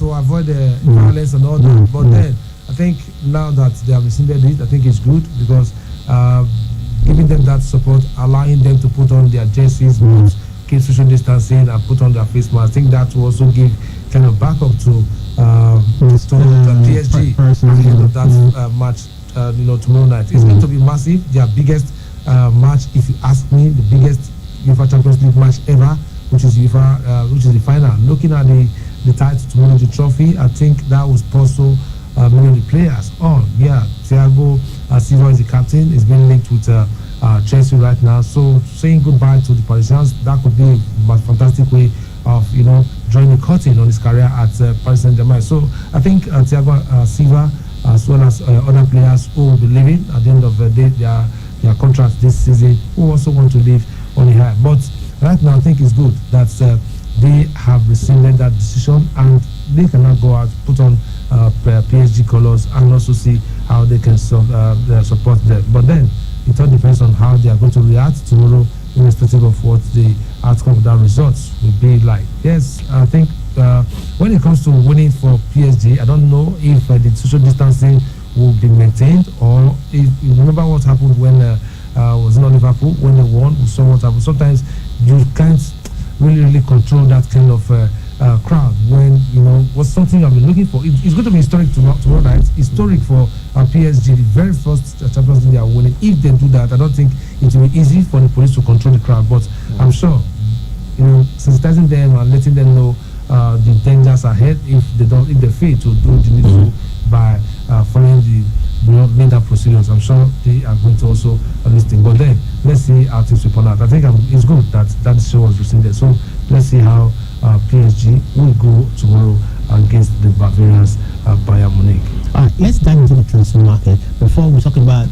to avoid the violence and all that. But then I think now that they have rescinded it, I think it's good because giving them that support, allowing them to put on their jerseys, keep social distancing, and put on their face mask. I think that will also give kind of backup to PSG ahead of that match. Tomorrow night it's going to be massive. Their biggest match, if you ask me, the biggest UEFA Champions League match ever, which is the final. Looking at the title tomorrow, the trophy, I think that was also many of the players on. Yeah, Thiago Silva is the captain. He's been linked with Chelsea right now. So saying goodbye to the Parisians, that could be a fantastic way of drawing the curtain on his career at Paris Saint-Germain. So I think Thiago Silva, as well as other players who will be leaving at the end of the day, their contracts this season, who also want to leave on the high. But right now, I think it's good that they have rescinded that decision and they can now go out, put on PSG colors, and also see how they can support them. But then it all depends on how they are going to react tomorrow, irrespective of what the outcome of that results will be like. Yes, I think when it comes to winning for PSG, I don't know if the social distancing will be maintained, or if you remember what happened when was not Liverpool when they won. We saw what happened. Sometimes you can't really control that kind of crowd when was something I've been looking for. It's going to be historic tomorrow night. Historic for PSG, the very first Champions League they are winning. If they do that, I don't think it will be easy for the police to control the crowd. But I'm sure sensitizing them and letting them know the dangers ahead if they fail to do the needful by following the legal procedures. I'm sure they are going to also listen. But then let's see how things will turn out. I think it's good that show was rescinded. So let's see how PSG will go tomorrow against the Bavarians Bayern Munich. All right, let's dive into the transfer market before we talk about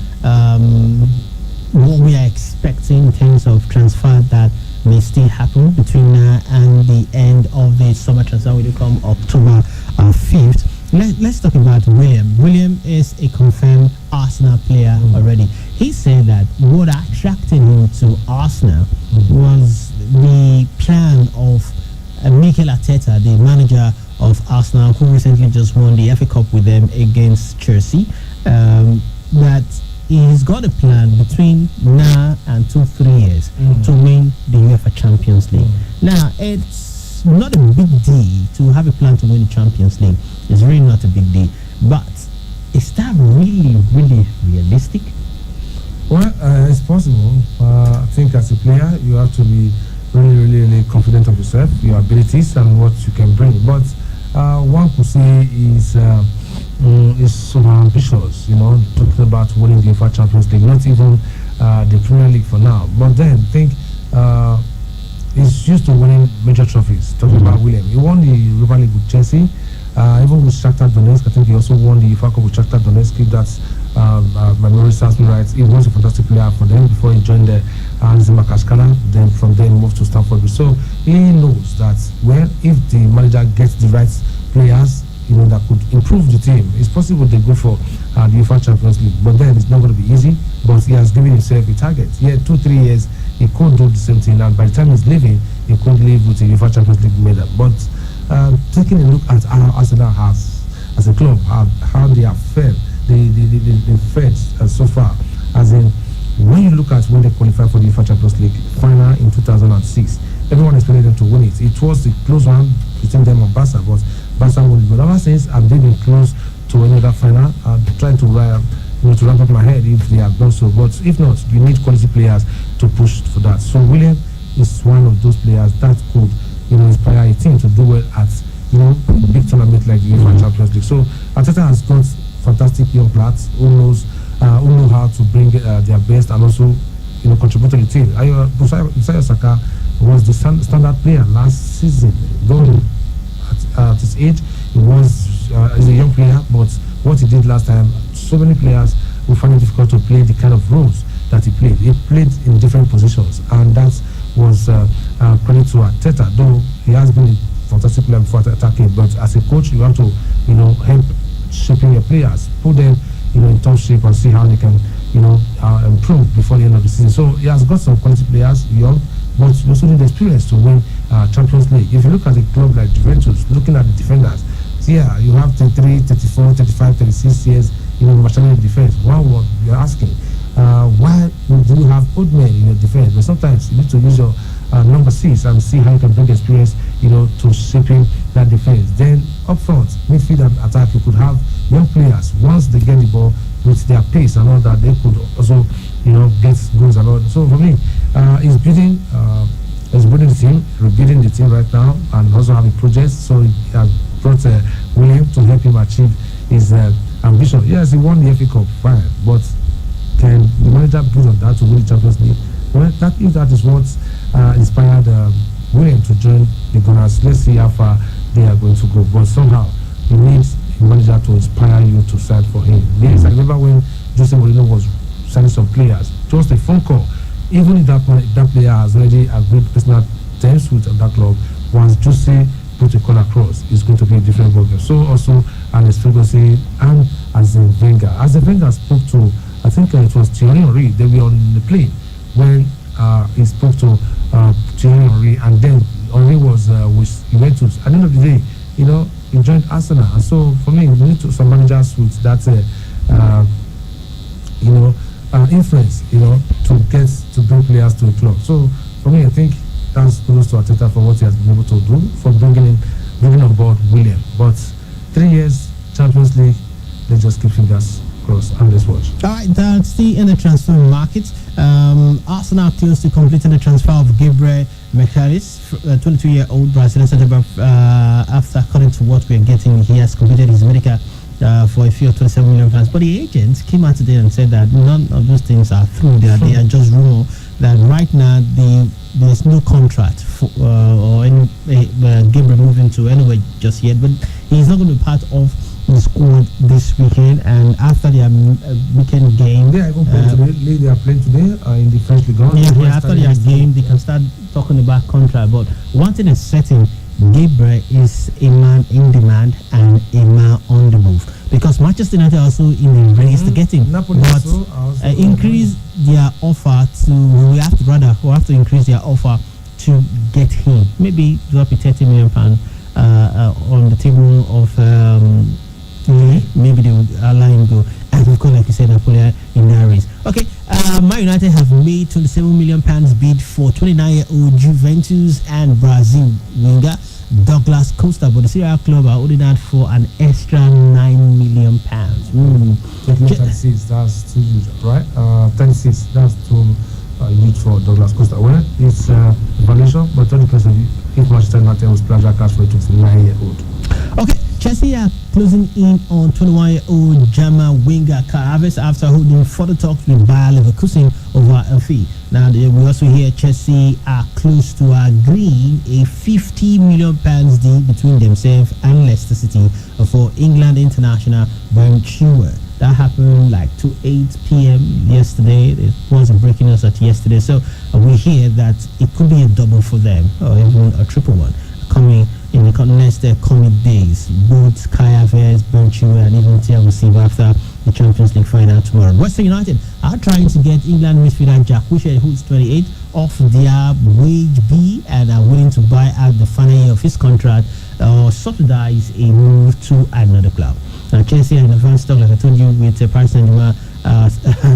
what we are expecting in terms of transfer that may still happen between now and the end of the summer transfer will come October 5th. Let's talk about William. William is a confirmed Arsenal player already. He said that what attracted him to Arsenal was the plan of Mikel Arteta, the manager of Arsenal, who recently just won the FA Cup with them against Chelsea. That he's got a plan between now and 2-3 years to win the UEFA Champions League. Now, it's not a big deal to have a plan to win the Champions League. It's really not a big deal. But is that really, really realistic? Well, it's possible. I think as a player, you have to be really, really, really confident of yourself, your abilities, and what you can bring. But one could say is so ambitious, talking about winning the UEFA Champions League, not even the Premier League for now. But then, I think he's used to winning major trophies. Talking about William, he won the Europa League with Chelsea, even with Shakhtar Donetsk. I think he also won the UEFA Cup with Shakhtar Donetsk. If that's my memory serves me right, he was a fantastic player for them before he joined the Zima Kashkala. Then from there, he moved to Stamford Bridge. So he knows that if the manager gets the right players, that could improve the team, it's possible they go for the UEFA Champions League. But then it's not going to be easy. But he has given himself a target. 2-3 years, he could do the same thing. And by the time he's leaving, he could leave with a UEFA Champions League medal. But taking a look at how Arsenal has, as a club, how they have fared, they fared so far. As in, when you look at when they qualified for the UEFA Champions League final in 2006, everyone expected them to win it. It was a close one between them and Barca, but Barca won it. But ever since, have they been close to another final? I'm trying to wrap up my head if they have done so. But if not, you need quality players to push for that. So William is one of those players that could, inspire a team to do well at, big tournament like the UEFA Champions League. So Arteta has got fantastic young players who know how to bring their best and also, contribute to the team. Bukayo Saka was the standard player last season. Though at his age, he's a young player, but what he did last time, so many players will find it difficult to play the kind of roles that he played. He played in different positions, and that was credit to Arteta, though he has been a fantastic player before attacking. But as a coach, you have to, help shaping your players, put them, in top shape and see how they can, improve before the end of the season. So he has got some quality players, young, but you also need experience to win Champions League. If you look at a club like Juventus, looking at the defenders, he here you have 33, 34, 35, 36 years, marshalling the defense. What you're asking, why would you have old men in your defense? But sometimes you need to use your number 6 and see how you can bring experience, to shaping that defense. Then up front, midfield and attack, you could have young players. Once they get the ball with their pace and all that, they could also, get goals and all. So for me, he's building the team, rebuilding the team right now, and also having projects. So he has brought William to help him achieve his ambition. Yes, he won the FA Cup, fine, but can the manager build on that to win the Champions League? Well, if that is what inspired William to join the Gunners, let's see how far they are going to go. But somehow, he needs a manager to inspire you to sign for him. Yes, I remember when Jose Mourinho was signing some players, just a phone call. Even if that player has already agreed personal terms with that club, once Jose put a call across, it's going to be a different ballgame. So also Alex Ferguson and Arsene Wenger. Arsene Wenger spoke to, I think it was Thierry Henry. They were on the plane when he spoke to Thierry Henry, and then Henry was he went to, at the end of the day, he joined Arsenal. And so for me, we need some managers with that influence, to bring players to the club. So for me, I think that's kudos to Arteta for what he has been able to do for bringing on board William. But 3 years Champions League, let's just keep fingers crossed and let's watch. All right, that's the in the transfer market. Arsenal close to completing the transfer of Gabriel Magalhaes, 22-year-old Brazilian centre back. After, according to what we're getting, he has completed his medical for a fee of 27 million pounds. But the agent came out today and said that none of those things are through. They are just rumor. That right now there's no contract for, or any Gabriel moving to anywhere just yet. But he's not going to be part of the squad this weekend. And after their weekend game, they are playing today in the French League. Yeah, after their game, they can start talking about contract. But one thing is certain. Gabriel is a man in demand and a man on the move, because Manchester United are also in the race to get him. Napoli but increase their offer to we have to increase their offer to get him. Maybe drop a 30 million pound on the table of maybe they would allow him go. And of course, like you said, Napoli in that race. Okay, Man United have made 27 million pounds bid for 29-year-old Juventus and Brazil winger Douglas Costa, but the Serie A club are holding out for an extra 9 million pounds. 36, that's too huge, right? 36, that's too huge for Douglas Costa. Well, it's evaluation, but 20% if Manchester United was playing that cash for a 29-year-old. Okay, Chelsea are closing in on 21-year-old German winger Kai Havertz after holding further talks with Bayer Leverkusen over a fee. Now, we also hear Chelsea are close to agreeing a 50 million pounds deal between themselves and Leicester City for England international Ben Chilwell. That happened like 8 p.m. yesterday. It was a breaking news at yesterday. So we hear that it could be a double for them, or even a triple one, coming in the next coming days. Both Kai Havertz, Ben Chilwell, and even Thiago Silva after the Champions League final tomorrow. West Ham United are trying to get England midfielder Jack Wilshere, who's 28, off their wage B and are willing to buy out the final year of his contract or subsidize a move to another club. Now, Chelsea are in advanced talk, like I told you, with Paris Saint-Germain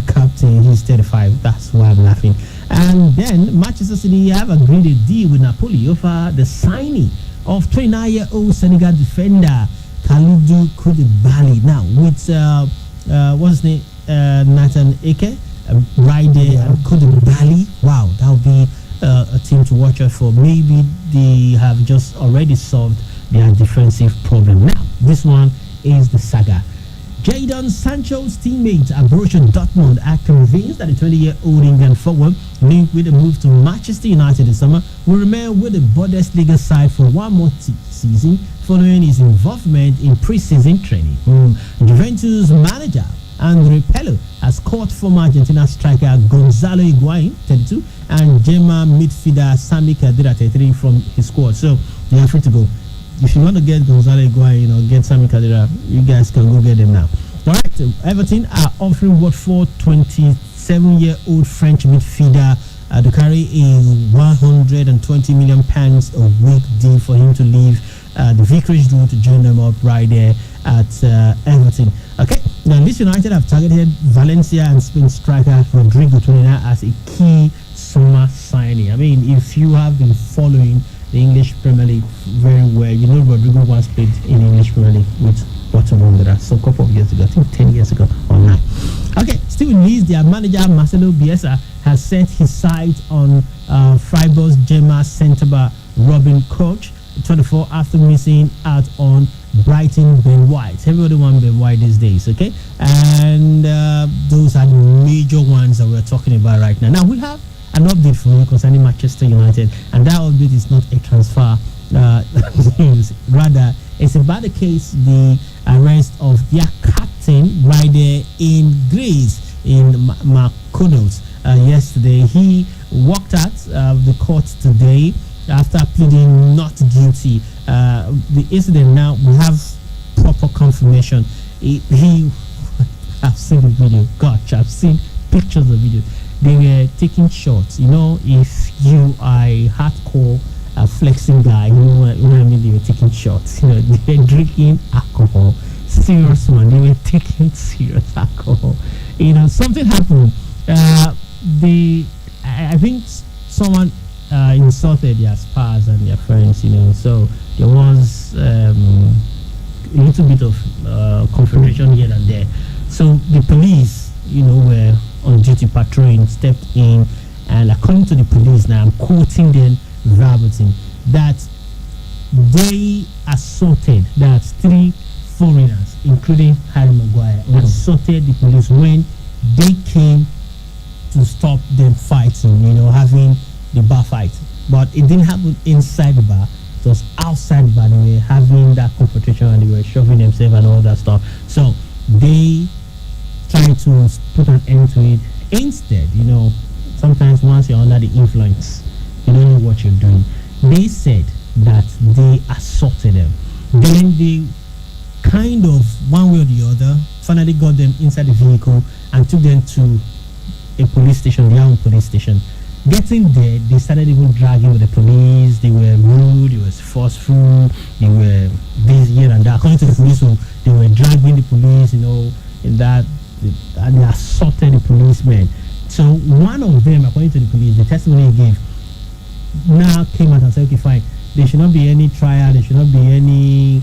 captain. He's 35. That's why I'm laughing. And then Manchester City have agreed a deal with Napoli over the signing of 29-year-old Senegal defender Kalidou Koulibaly. Now, with what's his name, Nathan Ake, right there, and Koulibaly. Wow, that would be a team to watch out for. Maybe they have just already solved their defensive problem. Now, this one is the saga. Jadon Sancho's teammates at Borussia Dortmund are convinced that the 20-year-old England forward, linked with a move to Manchester United this summer, will remain with the Bundesliga side for one more season following his involvement in pre-season training. Juventus manager Andre Pirlo has caught former Argentina striker Gonzalo Higuain, 32, and German midfielder Sami Khedira, 33, from his squad. So they are free to go. If you want to get Gonzalo Higuain, get Sami Khedira, you guys can go get them now. All right, Everton are offering Watford 27-year-old French midfielder to carry a 120 million pounds a week deal for him to leave the Vicarage Road to join them up right there at Everton. Okay, now Leeds United have targeted Valencia and Spain striker Rodrigo Torreira as a key summer signing. I mean, if you have been following the English Premier League very well, you know Rodrigo once played in the English Premier League with Porto Wanderers so a couple of years ago, I think 10 years ago or 9. Okay, still in Leeds, their manager Marcelo Bielsa has set his sights on Freiburg's Gemma centre-back Robin Koch, 24, after missing out on Brighton Ben White. Everybody wants Ben White these days, okay? And those are the major ones that we're talking about right now. Now, we have an update for you concerning Manchester United, and that update is not a transfer news. Rather, it's about the case, the arrest of their captain right there in Greece, in Marconos. Yesterday, he walked out of the court today after pleading not guilty. The incident now, we have proper confirmation. I've seen the video. Gosh, I've seen pictures of the video. They were taking shots. You know, if you are a hardcore flexing guy, you know what I mean? They were taking shots. You know, they were drinking alcohol. Serious one. They were taking serious alcohol. You know, something happened. I think someone insulted their spouse and their friends, you know, so there was a little bit of confrontation here and there. So the police, you know, were on duty patrolling, stepped in, and according to the police, now I'm quoting them verbatim, that they assaulted, that 3 foreigners, including Harry Maguire, assaulted the police when they came to stop them fighting, you know, having the bar fight. But it didn't happen inside the bar, it was outside the bar. They were having that confrontation and they were shoving themselves and all that stuff. So they tried to put an end to it. Instead, you know, sometimes once you're under the influence, you don't know what you're doing. They said that they assaulted them. Then they kind of, one way or the other, finally got them inside the vehicle and took them to a police station, their own police station. Getting there, they started even dragging with the police. They were rude, they were forceful, they were this here and that. According to the police, so they were dragging the police, you know, in that, and they assaulted the policemen. So one of them, according to the police, the testimony he gave, now came out and said, okay, fine, there should not be any trial, there should not be any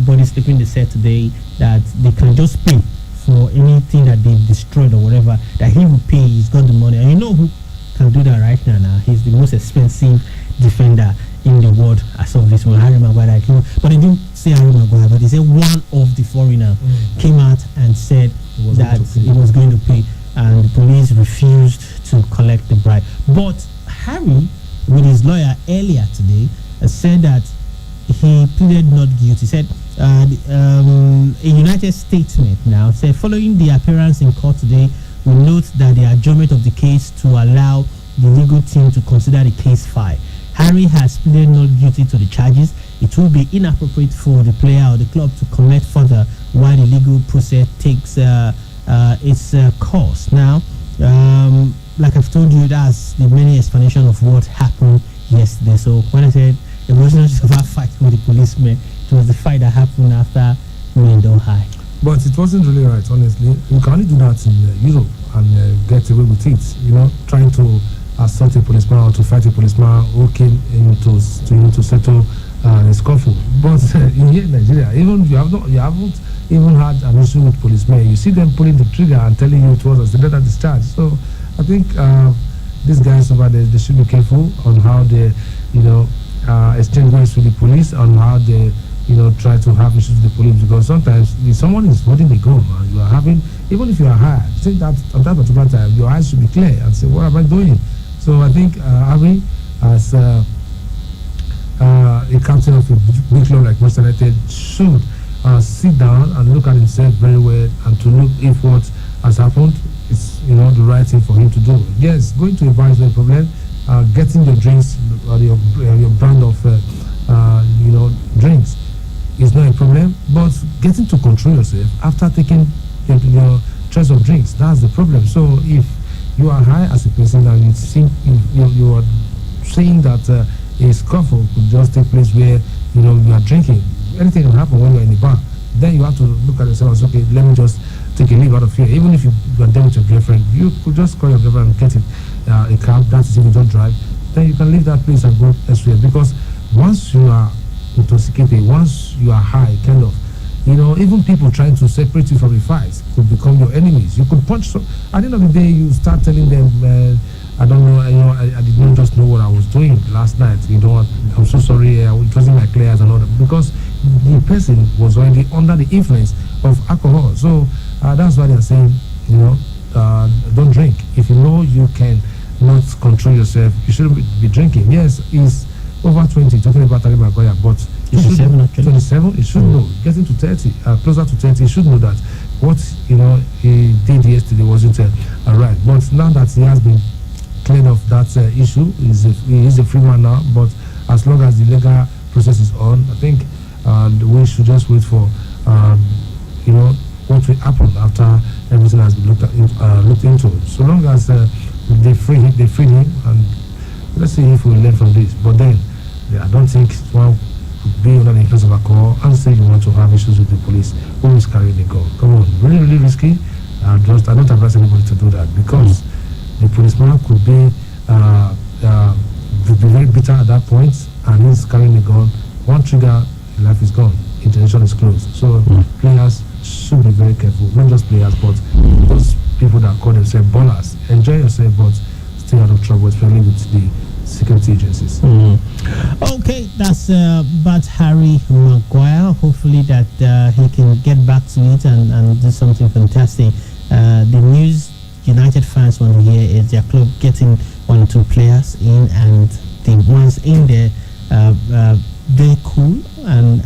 body sleeping in the set today, that they can just pay for anything that they've destroyed or whatever, that he will pay, he's got the money. And you know who can do that right now? He's the most expensive defender in the world as of this one, Harry Maguire. But they didn't say Harry Maguire, but they said one of the foreigner came out and said that he was going to pay, and the police refused to collect the bribe. But Harry, with his lawyer earlier today, said that he pleaded not guilty. Said a United statement now said, following the appearance in court today, we note that the adjournment of the case to allow the legal team to consider the case file. Harry has pleaded not guilty to the charges. It will be inappropriate for the player or the club to comment further while the legal process takes its course. Now, like I've told you, that's the many explanation of what happened yesterday. So when I said it wasn't just about fight with the policemen, it was the fight that happened after Mendo High. But it wasn't really right, honestly. You can only do that in Europe and get away with it. You know, trying to assault a policeman or to fight a policeman who came in to settle a scuffle. But in here in Nigeria, even you haven't even had an issue with policemen. You see them pulling the trigger and telling you it was a accidental discharge. So I think these guys over there, they should be careful on how they, you know, exchange words with the police, on how they, you know, try to have issues with the police, because sometimes if someone is holding the gun and you are having, even if you are high, I think that at that particular time your eyes should be clear and say, what am I doing? So I think Harry, as a captain of a big club like Manchester United, should sit down and look at himself very well and to look if what has happened is, you know, the right thing for him to do. Yes, going to a bar is no problem. Getting your drinks or your brand of you know, drinks is not a problem, but getting to control yourself after taking your choice of drinks, that's the problem. So if you are high as a person and you think you are saying that a scuffle could just take place where you are drinking. Anything can happen when you're in the bar. Then you have to look at yourself and say, okay, let me just take a leave out of here. Even if you are there with your girlfriend, you could just call your girlfriend and get a cab. That is if you don't drive. Then you can leave that place and go elsewhere. Because once you are intoxicated, once you are high, kind of, even people trying to separate you from the fight could become your enemies. You could punch. So at the end of the day, you start telling them, I don't know, I did not just know what I was doing last night. I'm so sorry, it wasn't my clears and all that. Because the person was already under the influence of alcohol. So that's why they're saying, don't drink. If you know you can not control yourself, you shouldn't be drinking. Yes, he's over 20, talking about Harry Maguire, but 27, he should know. Getting to 30, closer to 30, he should know that what he did yesterday wasn't right. But now that he has been cleared of that issue, he is a free man now. But as long as the legal process is on, I think we should just wait for what will happen after everything has been looked into. So long as they free him, and let's see if we learn from this. But then, I don't think one could be under the influence of alcohol and say you want to have issues with the police who is carrying the gun. Come on, really, really risky. I don't advise anybody to do that, because the policeman could be very bitter at that point, and he's carrying the gun. One trigger, life is gone. International is closed. So players should be very careful. Not just players, but those people that call themselves ballers. Enjoy yourself, but stay out of trouble, especially with the security agencies. Okay, that's about Harry Maguire. Hopefully that he can get back to it and do something fantastic. The news United fans want to hear is their club getting 1 or 2 players in, and the ones in there they're cool and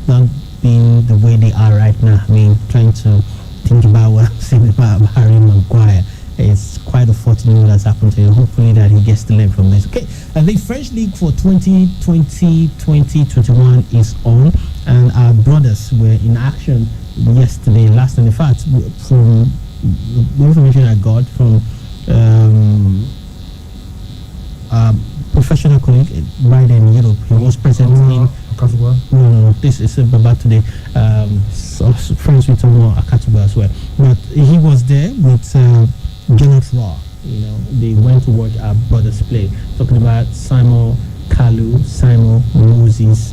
not being the way they are right now. I mean, trying to think about what I'm saying about Harry Maguire. It's quite unfortunate what has happened to him. Hopefully that he gets to learn from this. Okay, and the French League for 2020-2021 is on, and our brothers were in action last night. In fact, from the information I got from professional colleague right in Europe, he was present in. No, this is about today. Friends with Tomo Akatuba as well, but he was there with Jonathan Raw. They went to watch our brothers play. Talking about Simon Kalu, Simon Moses,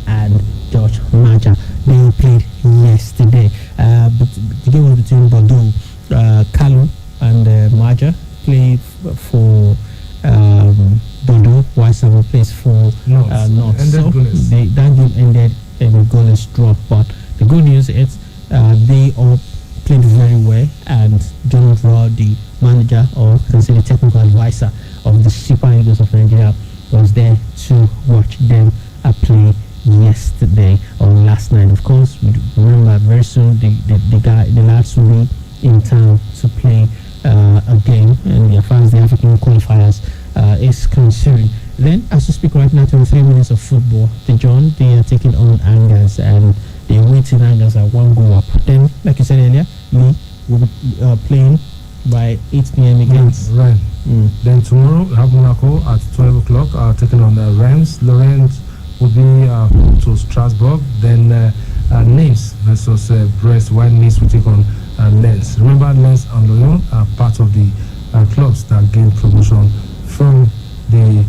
and George Maja. They played yesterday, but the game was between Bordeaux. Kalu and Maja played for Bordeaux, while Simon plays for North. So that game ended in a goalless draw. But the good news is they all played very well, and John Raw, the manager, or can say the technical advisor of the Super Eagles of Nigeria, was there to watch them play yesterday or last night. Of course, remember very soon the lads will be in town to play a game, and as far as the African qualifiers is concerned. Then, as we speak right now, 23 minutes of football. They are taking on Angers, and they're waiting Angers at 1 goal up. Then, like you said earlier, we will be playing by 8 p.m. against Rennes. Then tomorrow we have Monaco at 12 o'clock, taking on Reims. Lorient will be to Strasbourg. Then Nice versus Brest, while Nice will take on Lens. Remember, Lens and Lorient are part of the clubs that gained promotion from the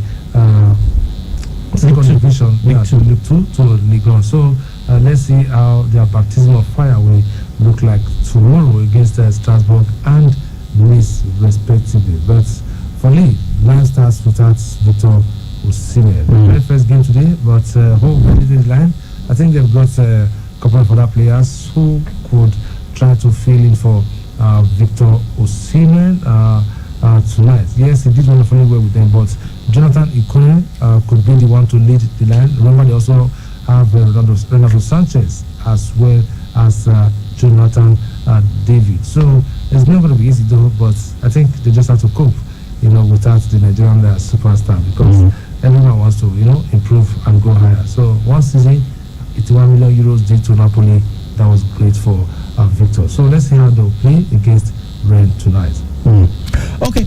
second division to League 2 to League 1. So let's see how their baptism of fire will look like tomorrow against Strasbourg and Nice respectively. But for Lille, Lion starts without Victor Osimhen. Very first game today, but whole line. I think they've got a couple of other players who could try to fill in for Victor Osimhen tonight. Yes, he did wonderfully well with them, but Jonathan Ikone could be the one to lead the line. Remember, they also have Renato Sanchez as well as Jonathan David. So it's not going to be easy though, but I think they just have to cope, without the Nigerian superstar, because everyone wants to, improve and go higher. So one season, 81 million euros due to Napoli. That was great for Victor. So let's see how they'll play against Rennes tonight. Okay,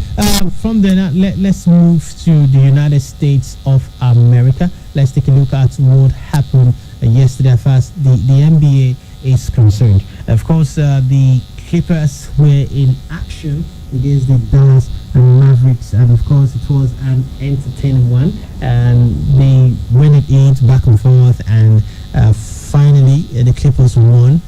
from there now, let's move to the United States of America. Let's take a look at what happened yesterday as far as the NBA is concerned. Of course, the Clippers were in action against the Dallas and Mavericks, and of course it was an entertaining one, and they went it back and forth, and finally the Clippers won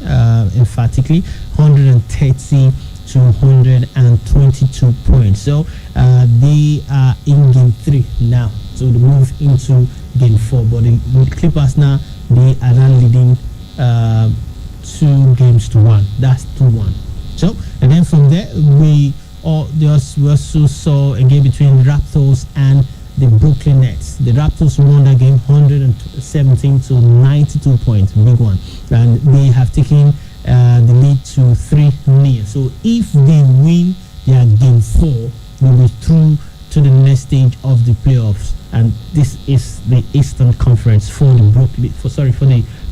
emphatically 130 to 122 points. So they are in game 3 now, so they move into game 4, but the Clippers now, they are now leading 2 games to 1. That's 2-1. So, and then from there we also saw a game between Raptors and the Brooklyn Nets. The Raptors won that game 117 to 92 points, big one, and they have taken the lead to 3-0. So if they win their game 4, they'll be through to the next stage of the playoffs, and this is the Eastern Conference for the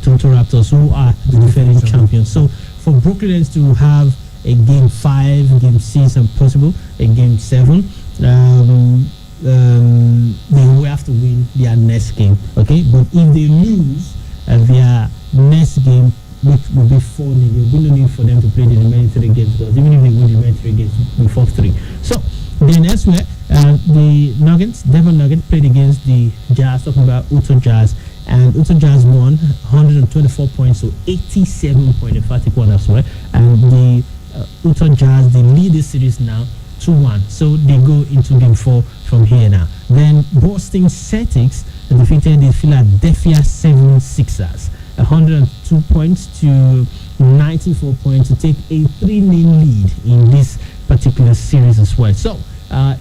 Toronto Raptors, who are the defending champions. So for Brooklyn Nets to have a game 5, game 6, and possible a game 7, they will have to win their next game. Okay, but if they lose their next game, which will be 4-0, there will be no need for them to play the remaining 3 games, because even if they win the remaining 3 games, before 3. So then elsewhere, the Denver Nuggets played against the Jazz, talking about Utah Jazz, and Utah Jazz won 124 points, so 87 point emphatic one as well, and the Utah Jazz, they lead the series now 2-1, so they go into game 4 from here now. Then Boston Celtics defeated the Philadelphia 76ers 102 points to 94 points to take a 3-0 lead in this particular series as well. So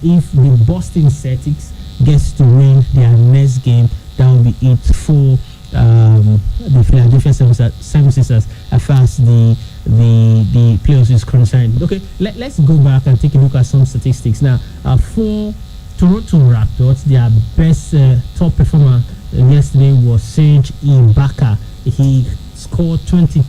if the Boston Celtics gets to win their next game, that will be it for the Philadelphia 76ers as far as the playoffs is concerned. Okay, let's go back and take a look at some statistics now. For Toronto Raptors, their best top performer yesterday was Serge Ibaka. He scored 20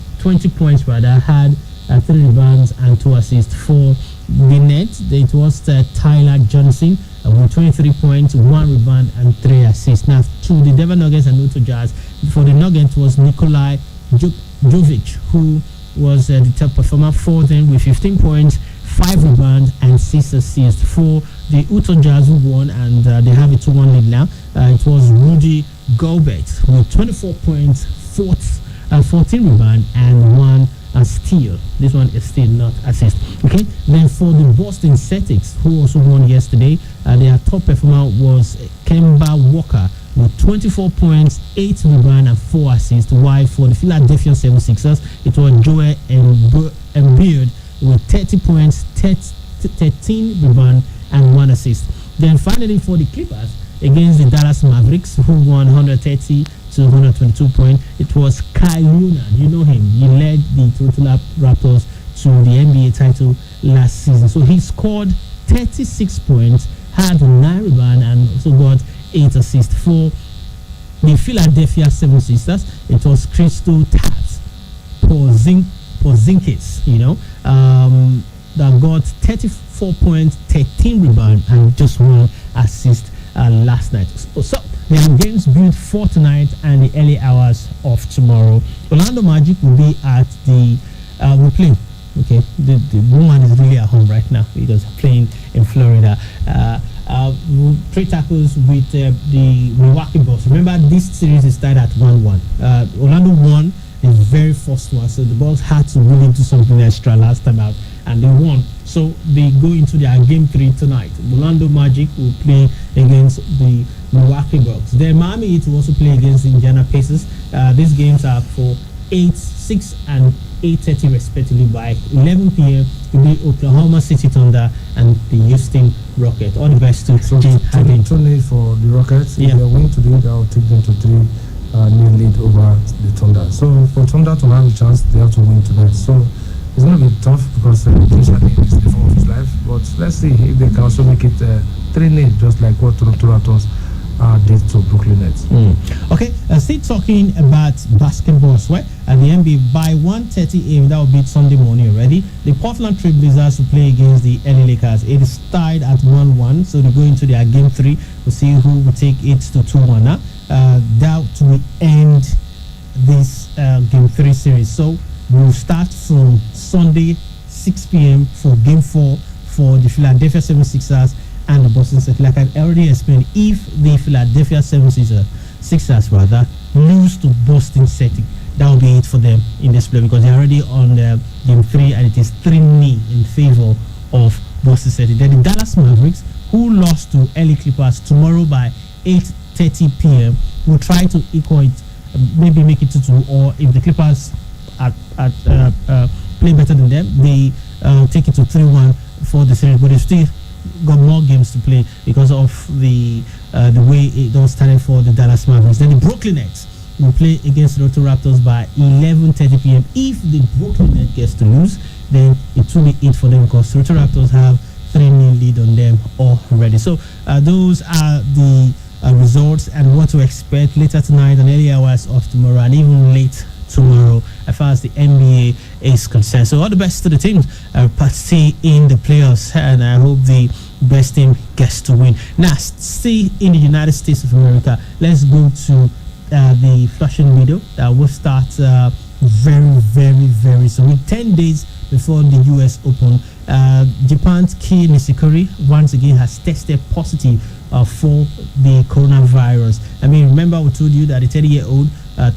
points, rather, had 3 rebounds and 2 assists. For the Nets, it was Tyler Johnson with 23 points, 1 rebound, and 3 assists. Now, to the Denver Nuggets and Utah Jazz, for the Nuggets was Nikolai Jovic, who was the top performer for them with 15 points, 5 rebounds, and 6 assists. For the Utah Jazz, who won, and they have a 2-1 lead now, it was Rudy Gobert with 24 points, 14 rebound, and 1 steal. This one is still not assist. Okay, then for the Boston Celtics, who also won yesterday, their top performer was Kemba Walker with 24 points, 8 rebound, and 4 assists. While for the Philadelphia 76ers, it was Joel Embiid with 30 points, 13 rebound, and 1 assist. Then finally for the Clippers against the Dallas Mavericks, who won 130 to 122 points, it was Kyle Leonard. You know him. He led the Toronto Raptors to the NBA title last season. So he scored 36 points, had 9 rebound, and also got 8 assists. For the Philadelphia 76ers, it was Kristaps Porzingis, that got 34 points, 13 rebound, and just 1 assist last night. So there are games built for tonight and the early hours of tomorrow. Orlando Magic will be at the we're playing. Okay, the woman is really at home right now because playing in Florida. 3 tackles with the Milwaukee Bucks. Remember, this series is tied at 1-1. Orlando won the very first one, so the Bucks had to really do something extra last time out, and they won. So they go into their game 3 tonight. Orlando Magic will play against the Milwaukee Bucks. Then Miami Heat will also play against the Indiana Pacers. These games are for 8, 6, and 8:30 respectively. By 11 p.m. it will be Oklahoma City Thunder and the Houston Rockets. All the best to Jim Harden. Too for the Rockets. If they win today, that will take them to 3 lead over the Thunder. So for Thunder to have a chance, they have to win tonight. So it's going to be tough because James Harden is the form of his life. But let's see if they can also make it 3-0, just like what Toronto Raptors did to Brooklyn Nets. Okay, still talking about basketball as well. And the NBA by 1:30 a.m. that will be Sunday morning already. The Portland Trail Blazers will play against the LA Lakers. It is tied at 1-1, so they go into their game 3. We'll see who will take it to 2-1 now. That will end this game 3 series. So we'll start from Sunday 6 p.m. for game 4 for the Philadelphia 76ers and the Boston Celtics. Like I already explained, if the Philadelphia 76ers rather lose to Boston Celtics, that will be it for them in this play, because they're already on game 3 and it is 3-0 in favor of Boston Celtics. Then the Dallas Mavericks, who lost to LA Clippers tomorrow by 8:30 p.m., will try to equal it, maybe make it 2-2, or if the Clippers play better than them, they take it to 3-1 for the series. But they still got more games to play because of the way it all started for the Dallas Mavericks. Then the Brooklyn Nets will play against the Toronto Raptors by 11:30 p.m. If the Brooklyn Nets gets to lose, then it will be it for them, because the Toronto Raptors have 3-0 lead on them already. So those are the results and what to expect later tonight and early hours of tomorrow, and even late tomorrow as far as the NBA is concerned. So all the best to the teams participating in the playoffs, and I hope the best team gets to win. Now, stay in the United States of America. Let's go to the Flushing Meadow that will start very soon, with 10 days before the US Open. Japan's Kei Nishikori once again has tested positive for the coronavirus. I mean, remember we told you that the 30-year-old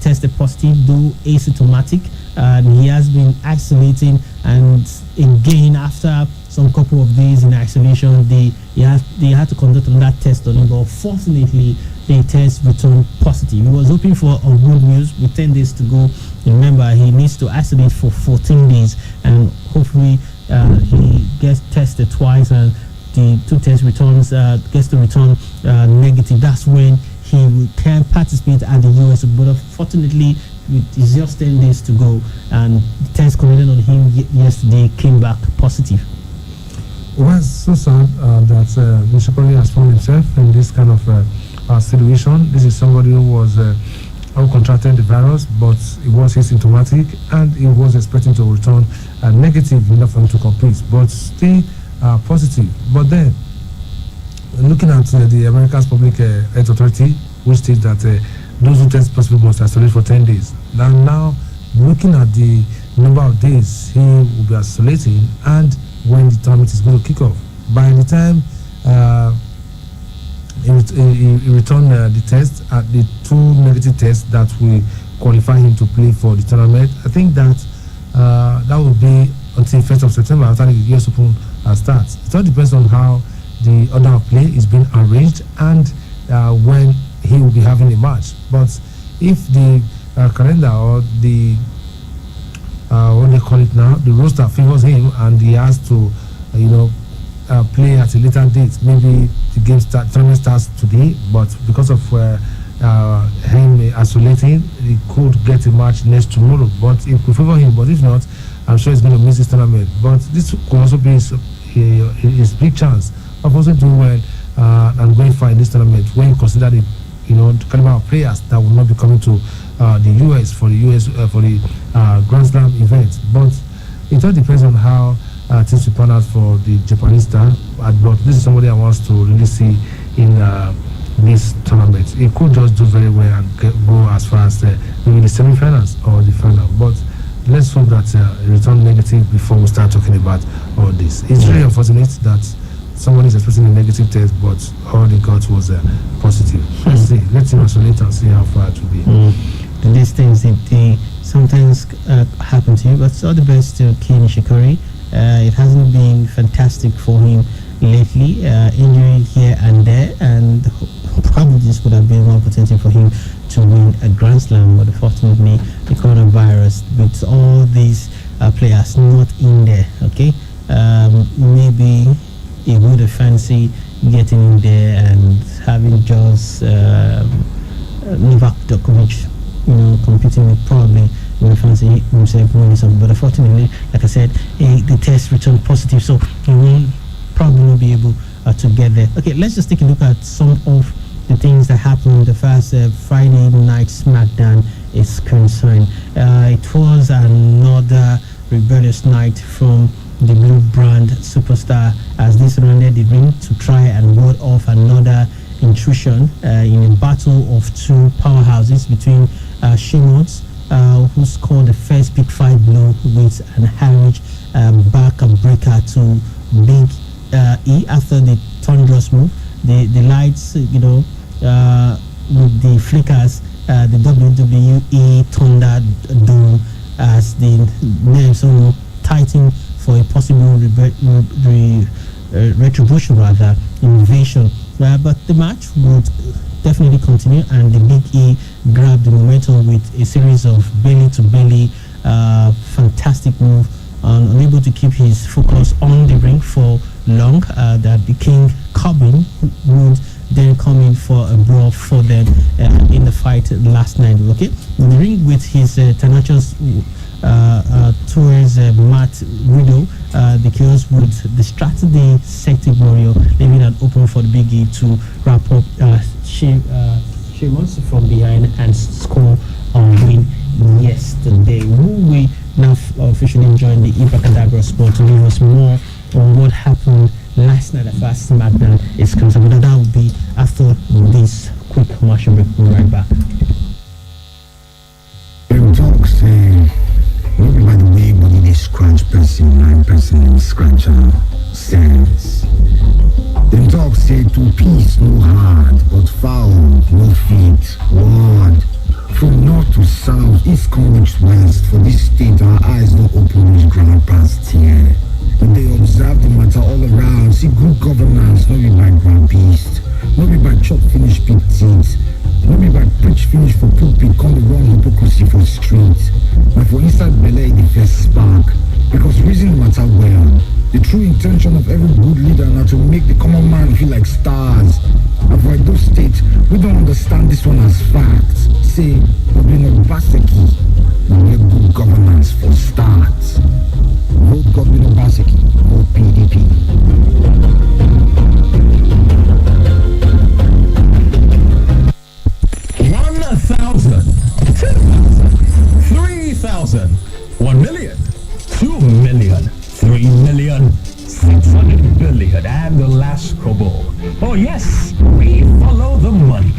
tested positive, though asymptomatic, and he has been isolating, and again after some couple of days in isolation, they had to conduct another test on him, but fortunately the test returned positive. He was hoping for a good news with 10 days to go. Remember, he needs to isolate for 14 days, and hopefully he gets tested twice and the 2 test returns gets to return negative. That's when he can participate at the US. But unfortunately, it's just 10 days to go, and the test conducted on him yesterday came back positive. Well, it's so sad that Nishikori has found himself in this kind of situation. This is somebody who was who contracted the virus, but he was asymptomatic and he was expecting to return negative enough for him to compete, but still positive. But then, looking at the America's Public Health Authority, which states that those who test positive must isolate for 10 days. Now, looking at the number of days he will be isolating and when the tournament is going to kick off, by the time he returned the test, the 2 negative tests that will qualify him to play for the tournament, I think that that will be until 1st of September after the US Open starts. It all depends on how the order of play is being arranged and when he will be having a match. But if the calendar or the what they call it now, the roster favors him and he has to play at a later date, maybe the tournament starts today, but because of him isolating, he could get a match next tomorrow. But it could favor him, but if not, I'm sure he's going to miss this tournament. But this could also be his big chance of also doing well and going far in this tournament, when you consider the caliber of players that will not be coming to the US for the Grand Slam event. But it all depends on how things will pan out for the Japanese star. But this is somebody I want to really see in this tournament. He could just do very well and go as far as maybe the semi-finals or the final. But let's hope that it return negative before we start talking about all this. It's really unfortunate that somebody is expecting a negative test, but all they got was positive. Let's see. Let's isolate and see how far it will be. These things they sometimes happen to you, but all the best to Kei Nishikori. It hasn't been fantastic for him lately, injury here and there, and probably this would have been one opportunity for him to win a Grand Slam, but unfortunately the coronavirus with all these players not in there. Okay, maybe he would have fancied getting in there and having just Novak Djokovic, competing with, probably will fancy himself winning something. But unfortunately, like I said, the test returned positive, so he will probably not be able to get there. Okay, let's just take a look at some of the things that happened the first Friday night SmackDown is concerned. It was another rebellious night from the Blue Brand superstar as this rounded the ring to try and ward off another intrusion in a battle of two powerhouses between Sheamus, who scored the first Big Five blow with an Harwich back and breaker to Big E after the thunderous move. The lights, with the flickers, the WWE Thunderdome as the names tighten for a possible retribution, rather invasion. But the match would definitely continue, and the Big E grabbed the momentum with a series of belly-to-belly fantastic move, unable to keep his focus on the ring for long. That the King Corbin would then come in for a brawl for them in the fight last night. Okay, in the ring with his tenacious towards Matt Riddle, the Chaos would distract the Celtic Warrior, leaving it open for the Big E to wrap up Sheamus from behind and score a win yesterday. Who we now officially join the Ibracadabra Sport to give us more on what happened last night at Fast SmackDown is concerned. But that will be after this quick commercial break. We'll be right back. Talks maybe by the way, but it is scratch person, 9% scratch sense. Them talks say to peace no hard, but foul no feet, word. From north to south, east comes west. For this state, our eyes don't open this ground past here. When they observe the matter all around, see good governance, not be by grand beast, not be by chop finish big teeth, not be by preach finish for pulpit, come the wrong hypocrisy for streets. Now for inside belay the first spark, because reason matter well. The true intention of every good leader now to make the common man feel like stars. And for those states, we don't understand this one as facts. Say, but we know Baseki, now let good governance for starts. Vote Governor Baseki, vote PDP. 1,000, 10,000, 3,000, 1 million, 2 million, 3 million, 600 billion, and the last kobo. Oh yes, we follow the money.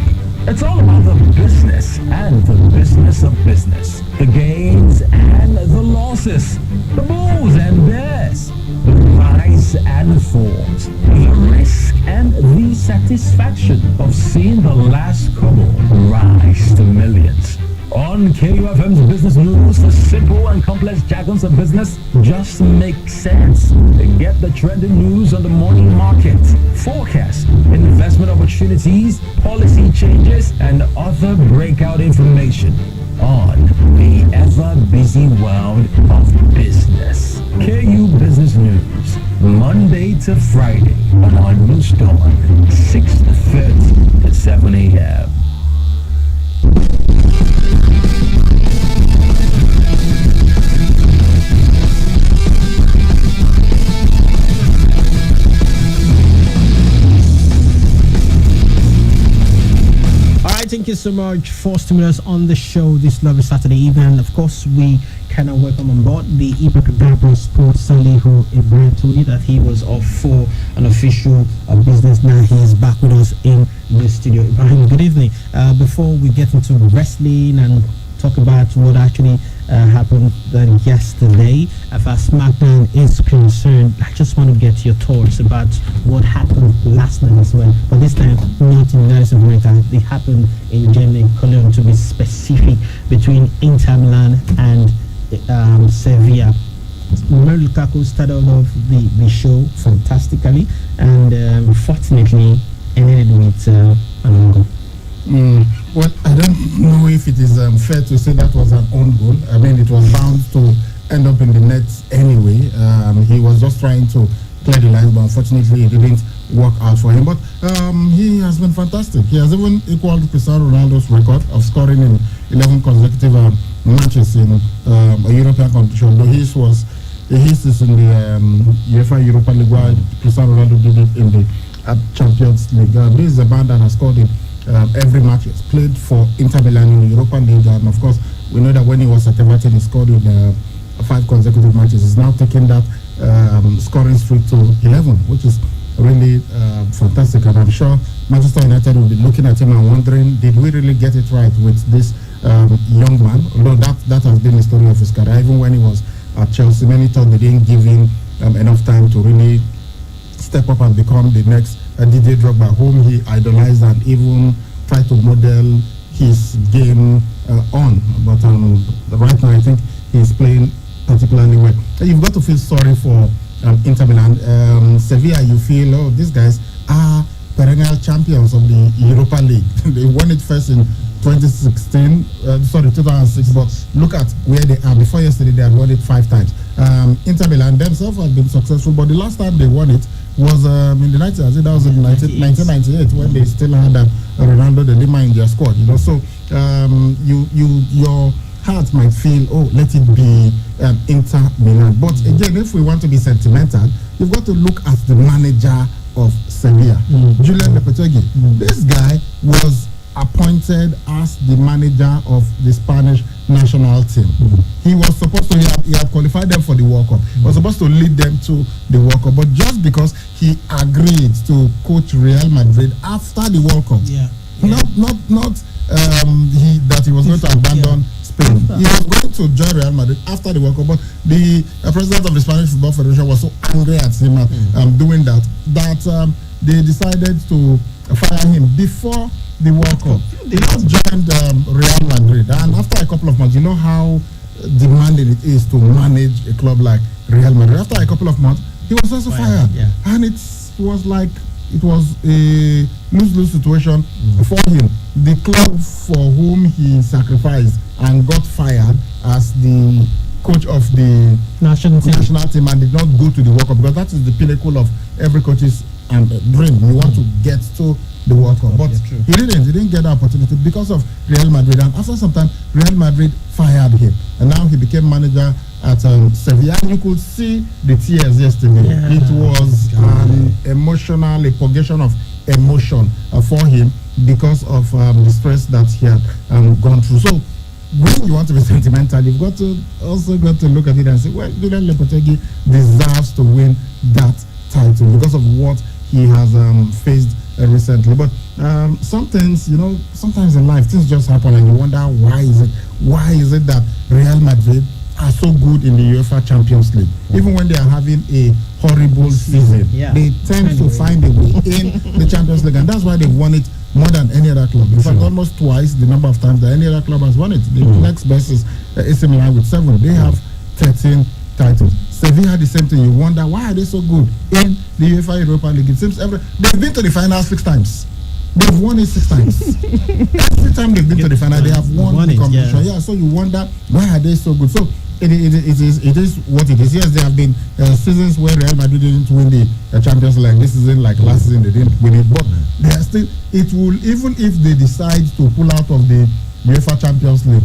It's all about the business and the business of business. The gains and the losses. The bulls and bears. The rise and the falls. The risk and the satisfaction of seeing the last kobo rise to millions. On KUFM's Business News, the simple and complex jargons of business just make sense. Get the trending news on the morning market, forecast, investment opportunities, policy changes, and other breakout information on the ever-busy world of business. KU Business News, Monday to Friday on our news dawn, 6:30 to 7 a.m. Thank you so much for stimulating us on the show this lovely Saturday evening. Of course, we cannot welcome on board the Ibracadabra Sports Sunday, who Ibrahim told you that he was off for an official business. Now he is back with us in the studio. Ibrahim, good evening. Before we get into wrestling and talk about what actually happened yesterday, as far as SmackDown is concerned, I just want to get your thoughts about what happened last night as well. But this time, not in United States of America. It happened in Germany, Cologne, to be specific, between Inter Milan and Sevilla. Romelu Lukaku started off the show fantastically, and unfortunately ended with an own goal. Well, I don't know if it is fair to say that was an own goal. I mean, it was bound to end up in the net anyway. He was just trying to clear the lines, but unfortunately it didn't work out for him. But he has been fantastic. He has even equaled Cristiano Ronaldo's record of scoring in 11 consecutive matches in a European competition. Though his is in the UEFA Europa League, while Cristiano Ronaldo did it in the Champions League. This is a man that has scored in every match he's played for Inter Milan in the Europa League, and of course we know that when he was at Everton he scored in 5 consecutive matches. He's now taken that scoring streak to 11, which is really fantastic, and I'm sure Manchester United will be looking at him and wondering, did we really get it right with this young man? Although that has been the story of his career. Even when he was at Chelsea, many thought they didn't give him enough time to really step up and become the next Didier Drogba, whom he idolized and even tried to model his game on. But right now I think he's playing particularly well. You've got to feel sorry for Inter Milan. Sevilla, you feel, oh, these guys are perennial champions of the Europa League. They won it first in 2006, but look at where they are. Before yesterday, they had won it 5 times. Inter Milan themselves have been successful, but the last time they won it was in the 90s. I think that was in 1998 when they still had Ronaldo de Lima in their squad. So your heart might feel, oh, let it be Inter Milan. But again, if we want to be sentimental, you've got to look at the manager of Sevilla, Julian Lopetegui. This guy was appointed as the manager of the Spanish national team. He was supposed to, he had qualified them for the World Cup. He was supposed to lead them to the World Cup. But just because he agreed to coach Real Madrid after the World Cup, that he was going to abandon Spain. He was going to join Real Madrid after the World Cup, but the president of the Spanish Football Federation was so angry at him doing that they decided to fire him before the World Cup. He just joined Real Madrid, and after a couple of months, you know how demanding it is to manage a club like Real Madrid. After a couple of months, he was also fired, and it was like it was a lose-lose situation for him. The club for whom he sacrificed and got fired as the coach of the national team and did not go to the World Cup, because that is the pinnacle of every coach's dream. You want to get to the World Cup, but he didn't get the opportunity because of Real Madrid, and after some time Real Madrid fired him, and now he became manager at Sevilla. You could see the tears yesterday. It was an a purgation of emotion for him because of the stress that he had gone through. So when you want to be sentimental, you've got to look at it and say, well, Julian Lopetegui deserves to win that title because of what he has faced recently. But some things, sometimes in life things just happen and you wonder why is it that Real Madrid are so good in the UEFA Champions League? Even when they are having a horrible season, they tend to find a way in the Champions League, and that's why they've won it more than any other club. In fact, almost twice the number of times that any other club has won it. The next best is AC Milan with 7. They have 13 titles. Sevilla, the same thing. You wonder, why are they so good in the UEFA Europa League? It seems they've been to the final 6 times. They've won it 6 times. Every time they've been to the final, they have won the competition. So you wonder, why are they so good? So it is what it is. Yes, there have been seasons where Real Madrid didn't win the Champions League. This season, like last season, they didn't win it. But they are still. It will, even if they decide to pull out of the UEFA Champions League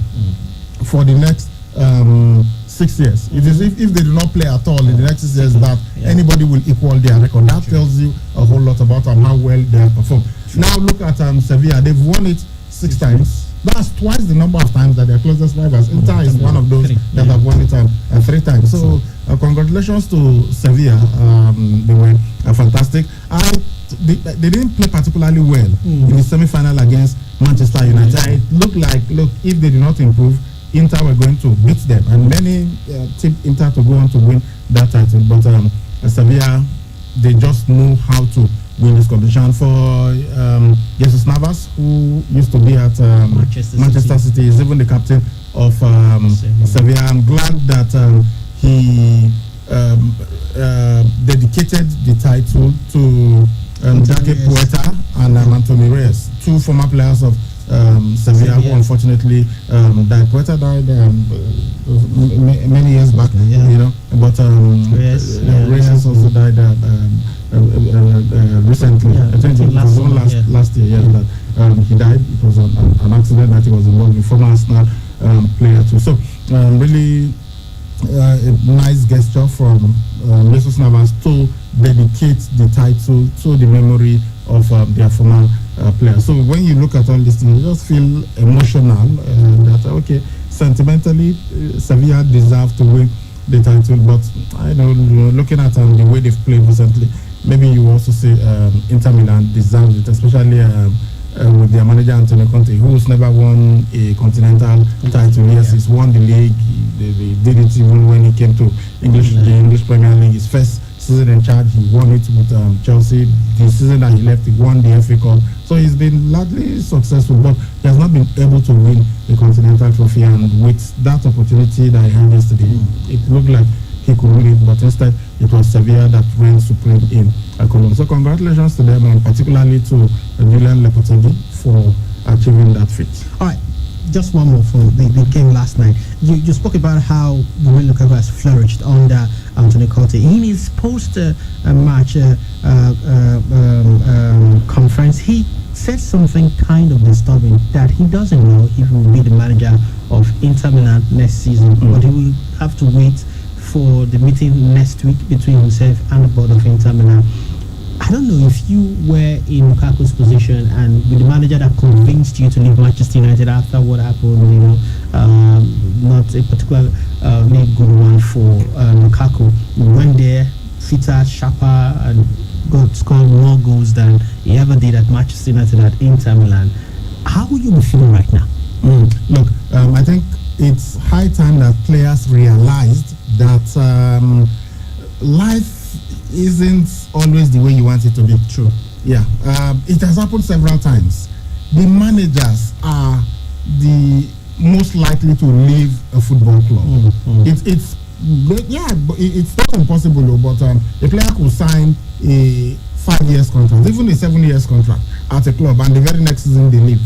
for the next 6 years. It is if they do not play at all in the next 6 years that anybody will equal their record. That tells you a whole lot about how well they have performed. Now look at Sevilla. They've won it 6 times. That's twice the number of times that their closest rivals. Inter is one of those that have won it 3 times. So congratulations to Sevilla. They were fantastic. They didn't play particularly well in the semi-final against Manchester United. It looked like, if they did not improve, Inter were going to beat them, and many tipped Inter to go on to win that title. But Sevilla, they just know how to win this competition. For Jesus Navas, who used to be at Manchester City, is even the captain of Sevilla. I'm glad that he dedicated the title to Jacques Puerta and Anthony Reyes, 2 former players of Sevilla, who unfortunately died. Puerta died many years back, but Reyes also died recently. I think it was last year that he died. It was an accident that he was involved in, former Arsenal player too. So really a nice gesture from Jesus Navas to dedicate the title to the memory of their former players. So when you look at all these things, you just feel emotional that, okay, sentimentally, Sevilla deserve to win the title, but I know, looking at the way they've played recently, maybe you also say Inter Milan deserves it, especially with their manager Antonio Conte, who's never won a continental title. Yes, he's won the league. They did it even when he came to the English Premier League. His first season in charge, he won it with Chelsea. The season that he left, he won the FA Cup. So he's been largely successful, but he has not been able to win the continental trophy. And with that opportunity that he had yesterday, it looked like he could win it, but instead it was Sevilla that reigned supreme in Cologne. So congratulations to them, and particularly to Julian Lopetegui for achieving that feat. All right, just one more from the game last night. You spoke about how Romelu Lukaku has flourished under Antonio Conte. In his post-match conference, he said something kind of disturbing, that he doesn't know if he will be the manager of Inter Milan next season, but he will have to wait for the meeting next week between himself and the board of Inter Milan. I don't know if you were in Lukaku's position and with the manager that convinced you to leave Manchester United after what happened, not a particularly good one for Lukaku. He went there, fitter, sharper, and scored more goals than he ever did at Manchester United at Inter Milan. How will you be feeling right now? Look, I think it's high time that players realized that life isn't always the way you want it to be. True. Yeah, it has happened several times. The managers are the most likely to leave a football club. It's not impossible, but a player could sign a 5 years contract, even a 7 years contract at a club, and the very next season they leave.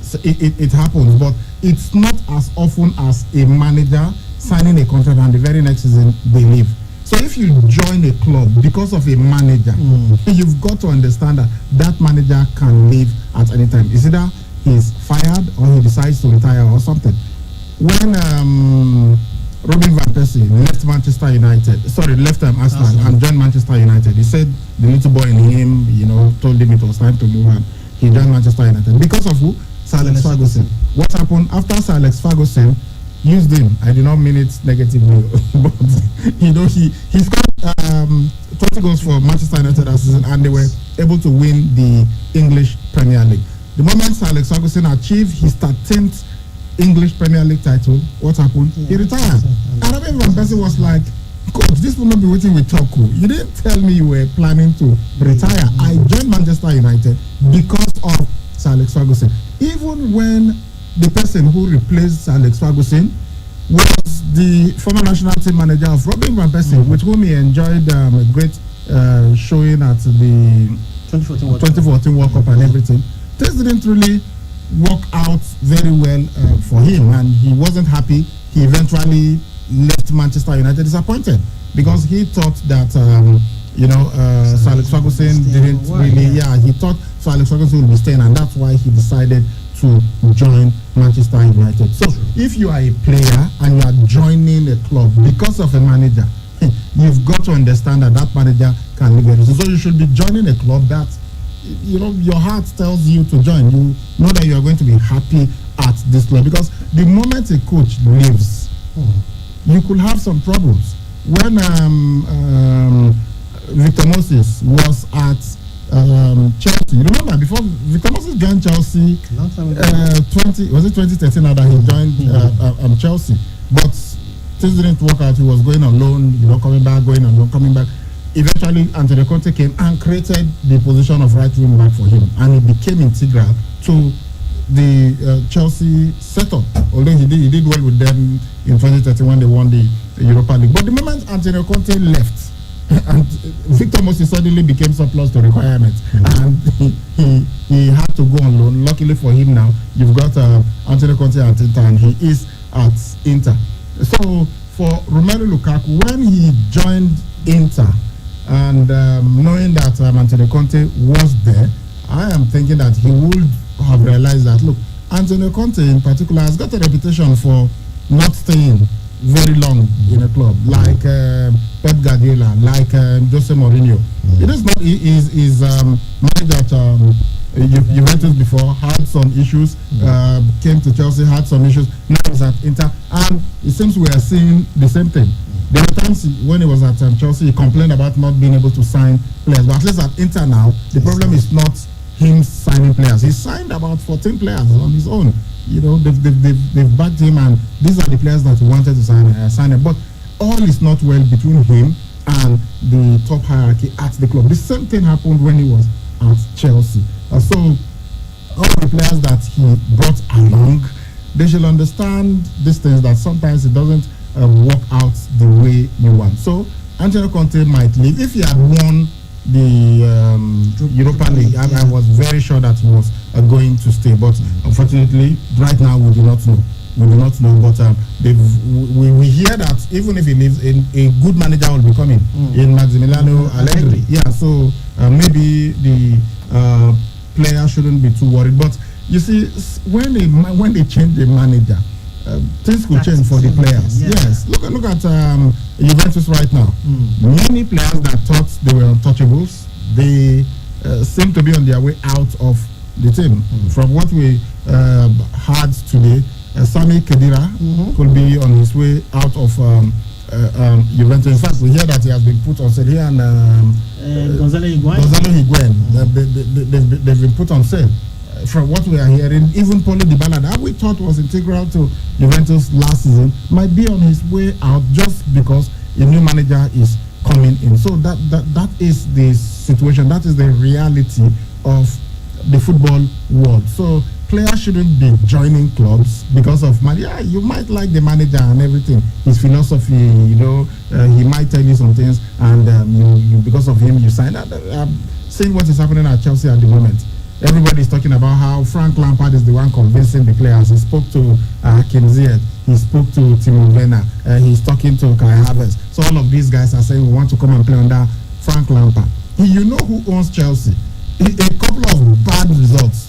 So it happens, but it's not as often as a manager signing a contract and the very next season they leave. So if you join a club because of a manager, you've got to understand that that manager can leave at any time. It's either he's fired or he decides to retire or something. When Robin van Persie left left Arsenal and joined Manchester United, he said the little boy in him, told him it was time to move on. He joined Manchester United. Because of who? Sir Alex Ferguson. What happened after Sir Alex Ferguson used him? I do not mean it negatively, but he scored 20 goals for Manchester United that season, and they were able to win the English Premier League. The moment Sir Alex Ferguson achieved his 13th English Premier League title, what happened? He retired. And Robin van Persie was like, "Coach, this will not be waiting with Toku. You didn't tell me you were planning to retire." I joined Manchester United because of Sir Alex Ferguson. Even when the person who replaced Sir Alex Ferguson was the former national team manager of Robin van Persie, with whom he enjoyed a great showing at the 2014 World Cup and everything. This didn't really work out very well for him, and he wasn't happy. He eventually left Manchester United disappointed because he thought that Sir Alex Ferguson didn't really. He thought Sir Alex Ferguson would be staying, and that's why he decided to join Manchester United. So if you are a player and you are joining a club because of a manager, you've got to understand that that manager can leave it. So you should be joining a club that your heart tells you to join. You know that you are going to be happy at this club, because the moment a coach leaves, you could have some problems. When Victor Moses was at Chelsea, you remember before Victor Moses joined Chelsea, 2013 now that he joined Chelsea, but things didn't work out. He was going on loan, coming back, going on loan, coming back. Eventually, Antonio Conte came and created the position of right wing back for him, and he became integral to the Chelsea setup. Although he did well with them in 2013 when they won the Europa League. But the moment Antonio Conte left, and Victor Moses suddenly became surplus to requirements, and he had to go on loan. Luckily for him now, you've got Antonio Conte at Inter, and he is at Inter. So for Romelu Lukaku, when he joined Inter, and knowing that Antonio Conte was there, I am thinking that he would have realized that, look, Antonio Conte in particular has got a reputation for not staying very long in a club, like Pep Guardiola, like Jose Mourinho. It is not. He is manager at Juventus before, had some issues, came to Chelsea, had some issues. Now he's at Inter, and it seems we are seeing the same thing. There were times when he was at Chelsea, he complained about not being able to sign players, but at least at Inter now, the problem is not him signing players. He signed about 14 players on his own. You know, they've backed him, and these are the players that he wanted to sign. But all is not well between him and the top hierarchy at the club. The same thing happened when he was at Chelsea. So all the players that he brought along, they should understand these things, that sometimes it doesn't work out the way you want. So Antonio Conte might leave. If he had won the Europa League, I was very sure that he was going to stay, but unfortunately right now we do not know. But we hear that even if he leaves, a good manager will be coming in Massimiliano Allegri. Yeah, so maybe the player shouldn't be too worried. But you see, when they change the manager, things could change for the players. Yeah. Yes, look at Juventus right now. Many players that thought they were untouchables, they seem to be on their way out of the team. From what we heard today, Sami Khedira could be on his way out of Juventus. In fact, we hear that he has been put on sale here, and Gonzalo Higuain. They've been put on sale. From what we are hearing, even Paulo Dybala, that we thought was integral to Juventus last season, might be on his way out just because a new manager is coming in. So that is the situation. That is the reality of the football world. So players shouldn't be joining clubs because of money. Yeah, you might like the manager and everything, his philosophy. You know, he might tell you some things, and you because of him you sign. Seeing what is happening at Chelsea at the moment. Everybody is talking about how Frank Lampard is the one convincing the players. He spoke to Hakim Ziyech, he spoke to Timo Werner, he's talking to Kai Havertz. So all of these guys are saying we want to come and play under Frank Lampard. You know who owns Chelsea? A couple of bad results.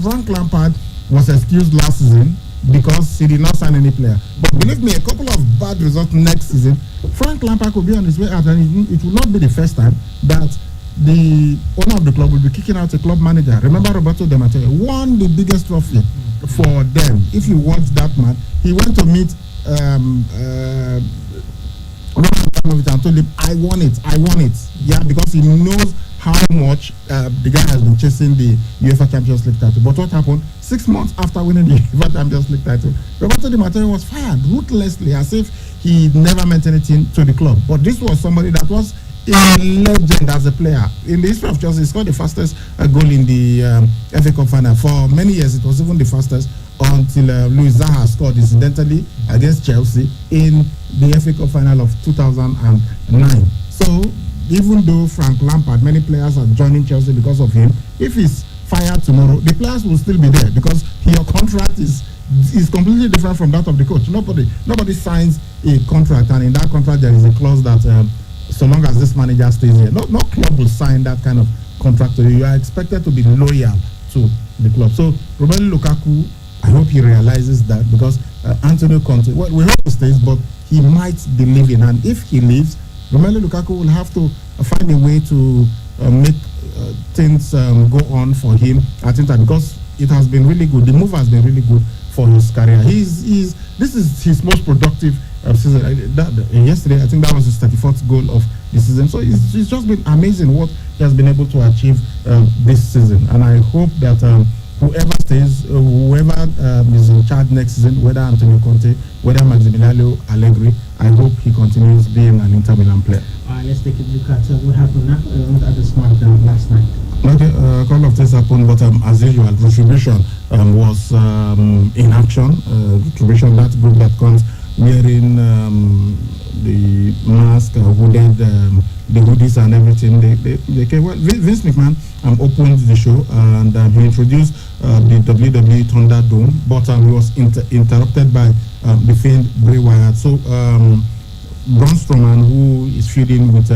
Frank Lampard was excused last season because he did not sign any player. But believe me, a couple of bad results next season, Frank Lampard could be on his way out, and it will not be the first time that the owner of the club will be kicking out a club manager. Remember, Roberto Di Matteo won the biggest trophy for them. If you watch that man, he went to meet Roman Abramovich and told him, I want it. Yeah, because he knows how much the guy has been chasing the UEFA Champions League title. But what happened? 6 months after winning the UEFA Champions League title, Roberto Di Matteo was fired ruthlessly, as if he never meant anything to the club. But this was somebody that was a legend as a player. In the history of Chelsea, he scored the fastest goal in the FA Cup final. For many years, it was even the fastest until Luis Zaha scored incidentally against Chelsea in the FA Cup final of 2009. So, even though Frank Lampard, many players are joining Chelsea because of him, if he's fired tomorrow, the players will still be there because your contract is completely different from that of the coach. Nobody signs a contract, and in that contract there is a clause that so long as this manager stays here, no club will sign that kind of contract to you. You are expected to be loyal to the club. So Romelu Lukaku, I hope he realizes that, because Antonio Conte, well, we hope he stays, but he might be leaving, and if he leaves, Romelu Lukaku will have to find a way to make things go on for him at Inter, because it has been really good. The move has been really good for his career. This is his most productive season. Yesterday, I think that was his 34th goal of the season. So it's just been amazing what he has been able to achieve this season. And I hope that whoever stays, whoever is in charge next season, whether Antonio Conte, whether Massimiliano Allegri, I hope he continues being an Inter Milan player. Let's take a look at what happened now at the SmackDown last night. Okay, a couple of things happened, but as usual, Retribution was in action. Retribution, that group that comes wearing the mask, hooded, the hoodies and everything. They came. Well, Vince McMahon opened the show, and he introduced the WWE Thunderdome, but he was interrupted by the Fiend Bray Wyatt. So Braun Strowman, who is feuding with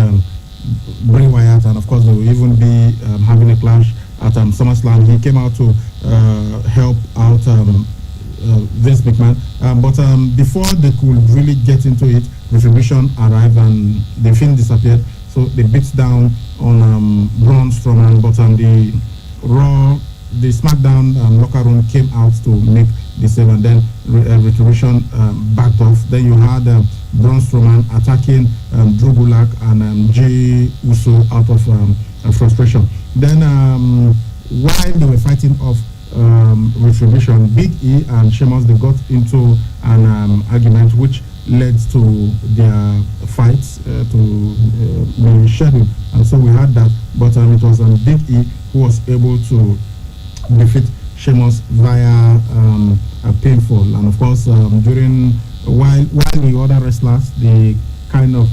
Bray Wyatt, and of course they will even be having a clash at SummerSlam. He came out to help out Vince McMahon. But before they could really get into it, Retribution arrived and the Fiend disappeared. So they beat down on Braun Strowman, but the SmackDown locker room came out to make the save, and then Retribution backed off. Then you had Braun Strowman attacking Drew Gulak and Jey Uso out of frustration. Then while they were fighting off Retribution, Big E and Sheamus, they got into an argument which led to their fights to be scheduled, and so we had that. But it was Big E who was able to defeat Sheamus via a pinfall, and of course while the other wrestlers, they kind of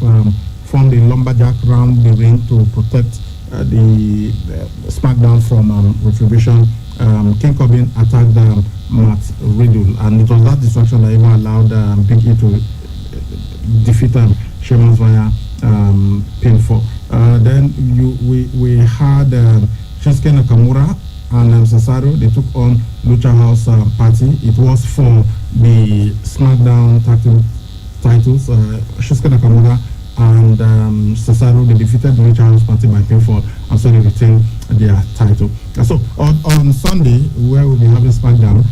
formed a lumberjack around the ring to protect the SmackDown from Retribution. King Corbin attacked Matt Riddle, and it was that distraction that even allowed Big E to defeat Sheamus via pinfall. Then we had Shinsuke Nakamura and Cesaro. They took on Lucha House Party. It was for the SmackDown titles. Shinsuke Nakamura and Cesaro, they defeated Lucha House Party by pinfall, and so they retained their title. So on Sunday, where we'll be having SmackDown,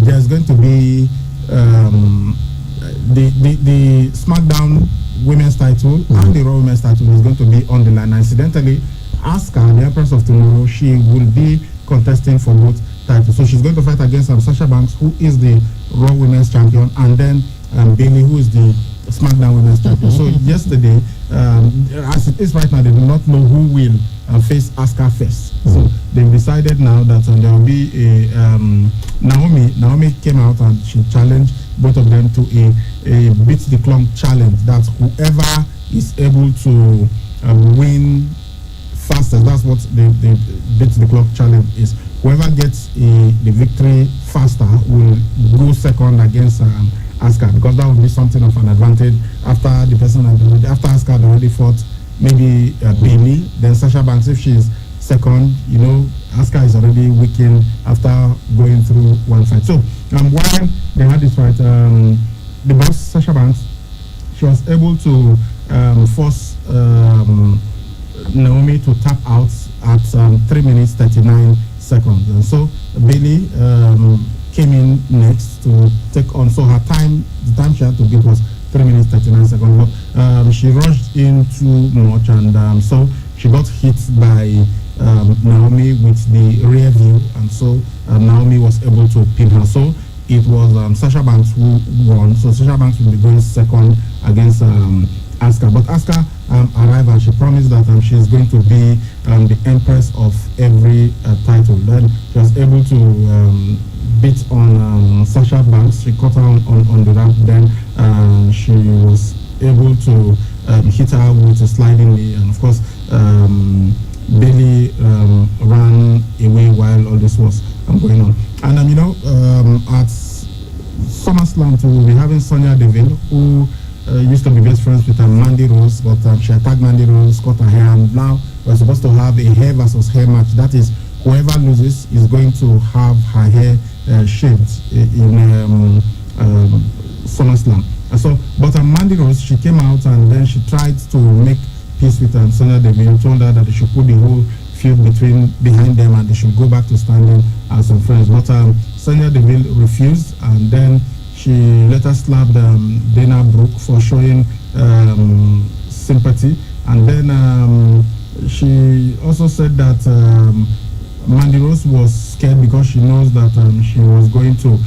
there's going to be the SmackDown Women's title and the Raw Women's title is going to be on the line. Incidentally, Asuka, the Empress of Tomorrow, she will be contesting for both titles. So she's going to fight against Sasha Banks, who is the Raw Women's champion, and then Bayley, who is the SmackDown Women's champion. So yesterday, as it is right now, they do not know who will face Asuka first. So they've decided now that there will be a Naomi came out and she challenged both of them to a beat the clock challenge. That whoever is able to win fastest, that's what the beat the clock challenge is. Whoever gets the victory faster will go second against Asuka, because that would be something of an advantage after the person after Asuka had already fought maybe Bayley, then Sasha Banks. If she's second, Asuka is already weakened after going through one fight. So while they had this fight, the boss Sasha Banks, she was able to force Naomi to tap out at 3 minutes 39 seconds. And so Bayley came in next to take on. So the time she had to give was 3 minutes 39 seconds. But she rushed in too much, and so she got hit by Naomi with the rear view, and so Naomi was able to pin her. So it was Sasha Banks who won. So Sasha Banks will be going second against Asuka. But Asuka arrived and she promised that she is going to be the empress of every title. Then she was able to beat on Sasha Banks. She caught her on the ramp. Then she was able to hit her with a sliding knee, and of course Bayley ran away while all this was going on. And at SummerSlam too, we'll be having Sonya Deville, who used to be best friends with Mandy Rose, but she attacked Mandy Rose, cut her hair, and now we're supposed to have a hair versus hair match. That is, whoever loses is going to have her hair shaved in SummerSlam. So, but Mandy Rose, she came out and then she tried to make peace with Sonya Deville, told her that they should put the whole feud behind them and they should go back to standing as some friends. But Sonya Deville refused, and then she later slapped Dana Brooke for showing sympathy, and then she also said that Mandy Rose was scared because she knows that she was going to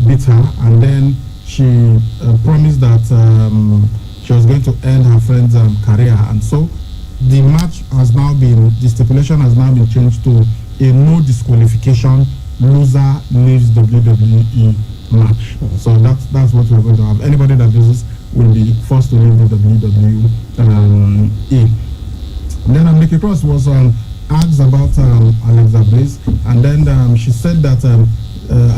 beat her, and then she promised that she was going to end her friend's career. And so the match has now been, the stipulation has now been changed to a no disqualification, loser leaves WWE match. So that's what we're going to have. Anybody that loses will be forced to leave the WWE. Then Nikki Cross was asked about Alexa Bliss, and then she said that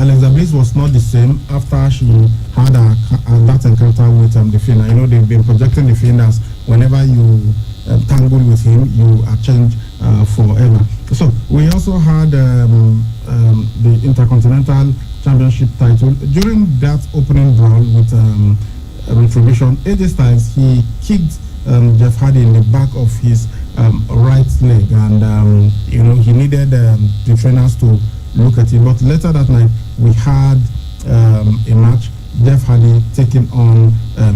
Alexa Bliss was not the same after she had that that encounter with the Fiend. I know they've been projecting the Fiend as whenever you tangle with him, you are changed forever. So we also had the Intercontinental Championship title. During that opening brawl with Retribution, AJ Styles, he kicked Jeff Hardy in the back of his right leg, and he needed the trainers to look at it. But later that night, we had a match, Jeff Hardy taking on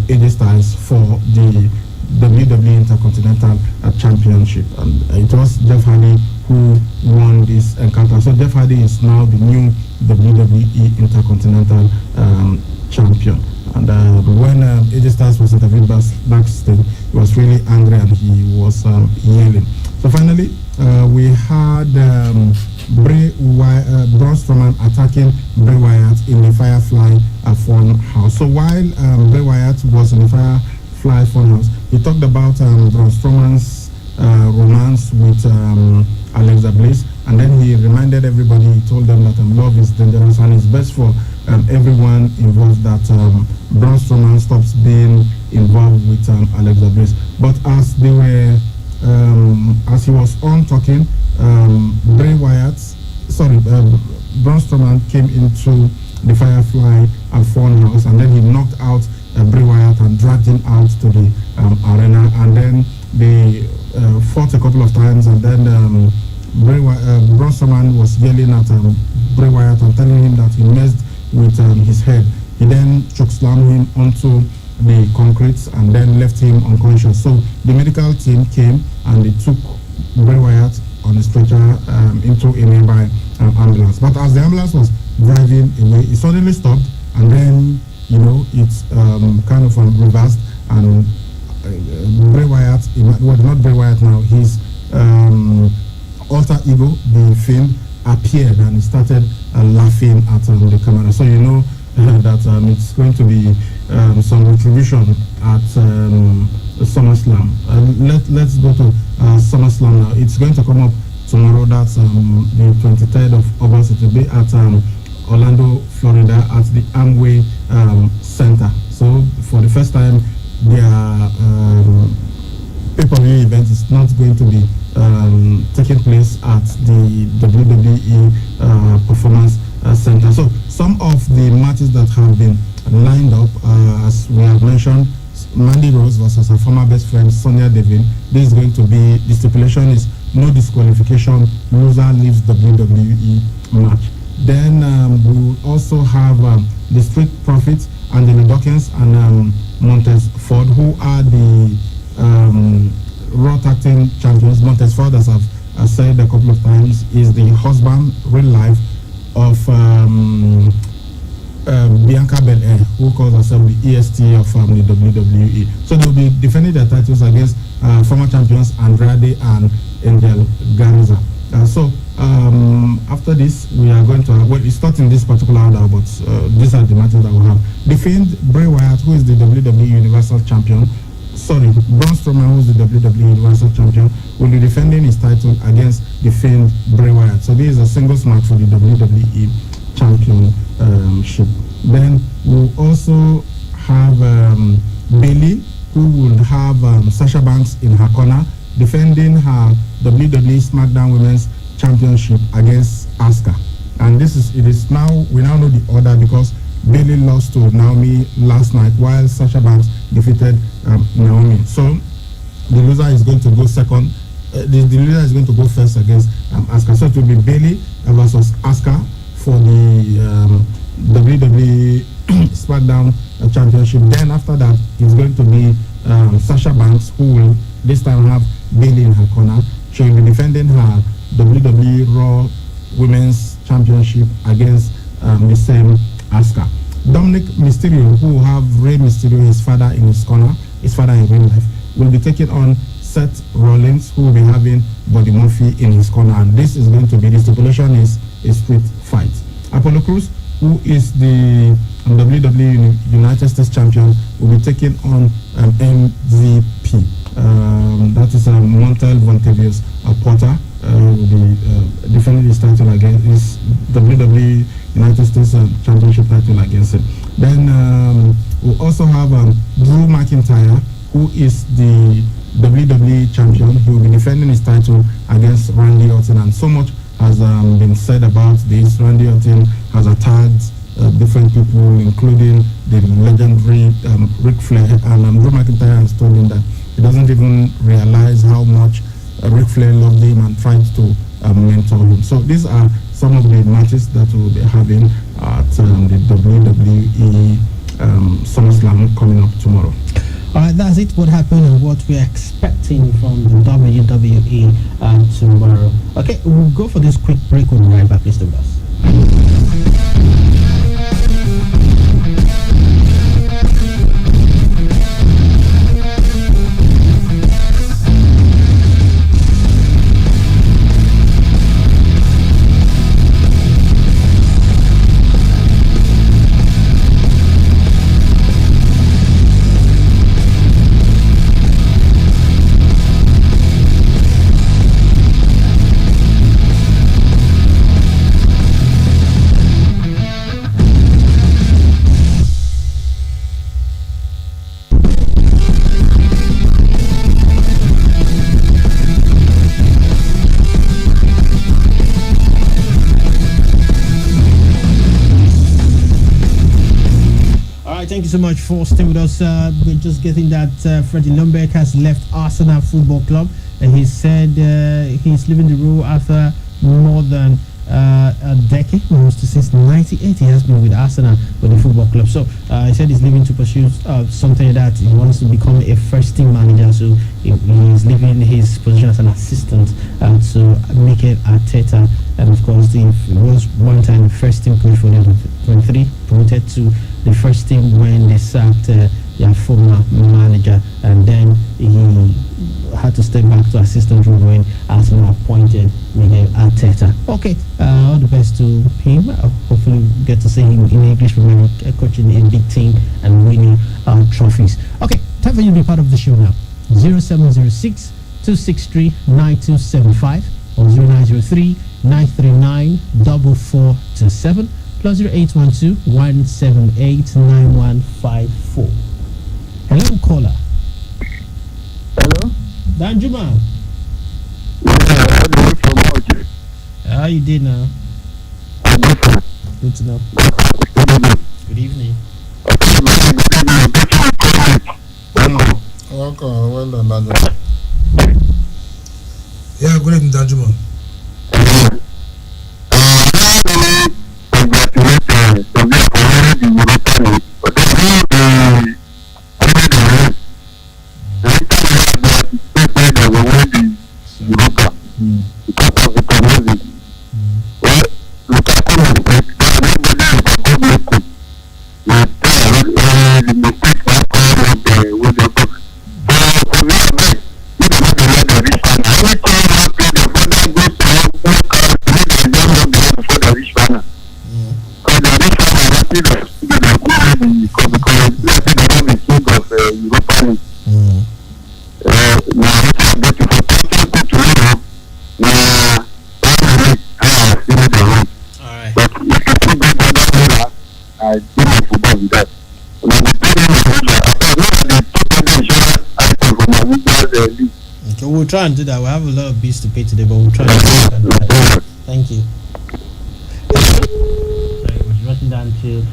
AJ Styles for the WWE Intercontinental Championship, and it was Jeff Hardy who won this encounter. So Jeff Hardy is now the new WWE Intercontinental Champion. And when AJ Styles was interviewed backstage, he was really angry and he was yelling. So finally, we had Braun Strowman attacking Bray Wyatt in the Firefly Fun House. So while Bray Wyatt was in the Firefly Fun House, he talked about Braun Strowman's romance with Alexa Bliss, and then he reminded everybody, he told them that love is dangerous and it's best for everyone involved that Braun Strowman stops being involved with Alexa Bliss. But as they were, as he was on talking, Braun Strowman came into the Firefly Fun House, and then he knocked out Bray Wyatt and dragged him out to the arena, and then they fought a couple of times, and then Braun Strowman was yelling at Bray Wyatt and telling him that he messed with his head. He then chokeslammed him onto the concrete and then left him unconscious. So the medical team came and they took Bray Wyatt on a stretcher into a nearby ambulance. But as the ambulance was driving away, it suddenly stopped, and then it's kind of reversed, and Bray Wyatt, well, not Bray Wyatt now, his alter ego, the Fiend, appeared and he started laughing at the camera. So that it's going to be some retribution at SummerSlam. Let's go to SummerSlam now. It's going to come up tomorrow. That's the 23rd of August. It will be at Orlando, Florida, at the Amway Center. So for the first time, their pay-per-view event is not going to be taking place at the WWE Performance Center. So some of the matches that have been lined up, as we have mentioned, Mandy Rose versus her former best friend Sonia Deville. This is going to be, the stipulation is no disqualification, loser leaves WWE match. Then we also have the Street Profits, Angelo Dawkins and Montez Ford, who are the Raw Tag Team Champions. Montez Ford, as I've said a couple of times, is the husband, real life, of Bianca Belair, who calls herself the EST of the WWE. So they'll be defending their titles against former champions Andrade and Angel Garza. So after this, we are going to have, well, it's not in this particular order, but these are the matches that we have. The Fiend, Bray Wyatt, who is the WWE Universal Champion, Braun Strowman, who is the WWE Universal Champion, will be defending his title against the Fiend, Bray Wyatt. So this is a singles match for the WWE Championship. Then we'll also have Bayley, who will have Sasha Banks in her corner, defending her WWE SmackDown Women's Championship against Asuka. And we now know the order, because Bayley lost to Naomi last night, while Sasha Banks defeated Naomi. So the loser is going to go second. The loser is going to go first against Asuka. So it will be Bayley versus Asuka for the WWE SmackDown Championship. Then after that, it's going to be Sasha Banks, who will this time have Bayley in her corner. She will be defending her WWE Raw Women's Championship against the same Asuka. Dominic Mysterio, who will have Rey Mysterio, his father, in his corner, his father in real life, will be taking on Seth Rollins, who will be having Buddy Murphy in his corner. And this is going to be, the stipulation is a street fight. Apollo Crews, who is the WWE United States Champion, will be taking on MVP. That is Montel Vontavious Porter, will be defending his title against his WWE United States Championship title against him. Then We also have Drew McIntyre, who is the WWE champion. He will be defending his title against Randy Orton, and so much has been said about this. Randy Orton has attacked different people, including the legendary Ric Flair, and Drew McIntyre has told him that he doesn't even realize how much Ric Flair loved him and tried to mentor him. So these are some of the matches that we'll be having at the WWE SummerSlam coming up tomorrow. All right, that's it. What happened and what we're expecting from the WWE tomorrow. Okay, we'll go for this quick break. We'll be right back. Please stay with us. Thank you so much for staying with us. We're just getting that Freddie Ljungberg has left Arsenal Football Club, and he said he's leaving the role after more than a decade, almost since '98. He has been with Arsenal, with the football club. So he said he's leaving to pursue something that he wants to become a first-team manager. So he's leaving his position as an assistant to Mikel Arteta. And of course, he was one time first-team coach for 2023, promoted to the first team when they sacked their former manager, and then he had to step back to assistant role when Arsenal appointed Mikel Arteta. Okay, all the best to him. Hopefully get to see him in English Premier League, coaching a big team and winning trophies. Okay, time for you to be part of the show now. 0706 263 9275 or 0903 939 4427 plus 0812 178 9154. Hello, caller. Hello? Danjuma. How you did now? Good to know. Good evening. Welcome, well done, Danjuma. Yeah, good evening, Danjuma. We'll try and do that. We have a lot of bills to pay today, but we'll try and do that. Thank you. Sorry, I was writing down to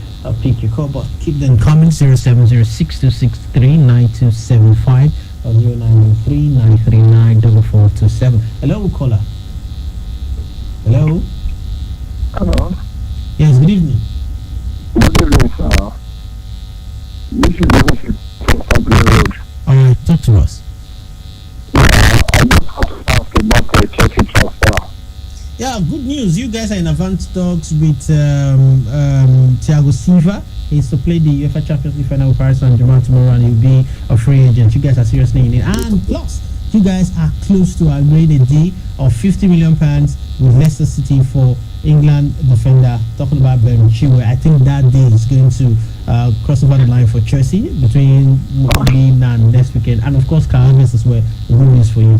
pick your call, but keep them coming. 0706-263-9275 or 0913-939-4427. Hello, caller. Hello. Hello. Yes, good evening. Good evening, sir. This is David from Fabio Road. All right, talk to us. I just want to ask about the Chelsea transfer. Yeah, good news. You guys are in advanced talks with Thiago Silva. He's to play the UEFA Champions League final with Paris Saint-Germain tomorrow, and he'll be a free agent. You guys are seriously in it. And plus, you guys are close to agreeing a deal of £50 million with Leicester City for England defender. Talking about Ben Chilwell, I think that deal is going to cross over the line for Chelsea between now and next weekend. And of course, Calames as well. Good news for you.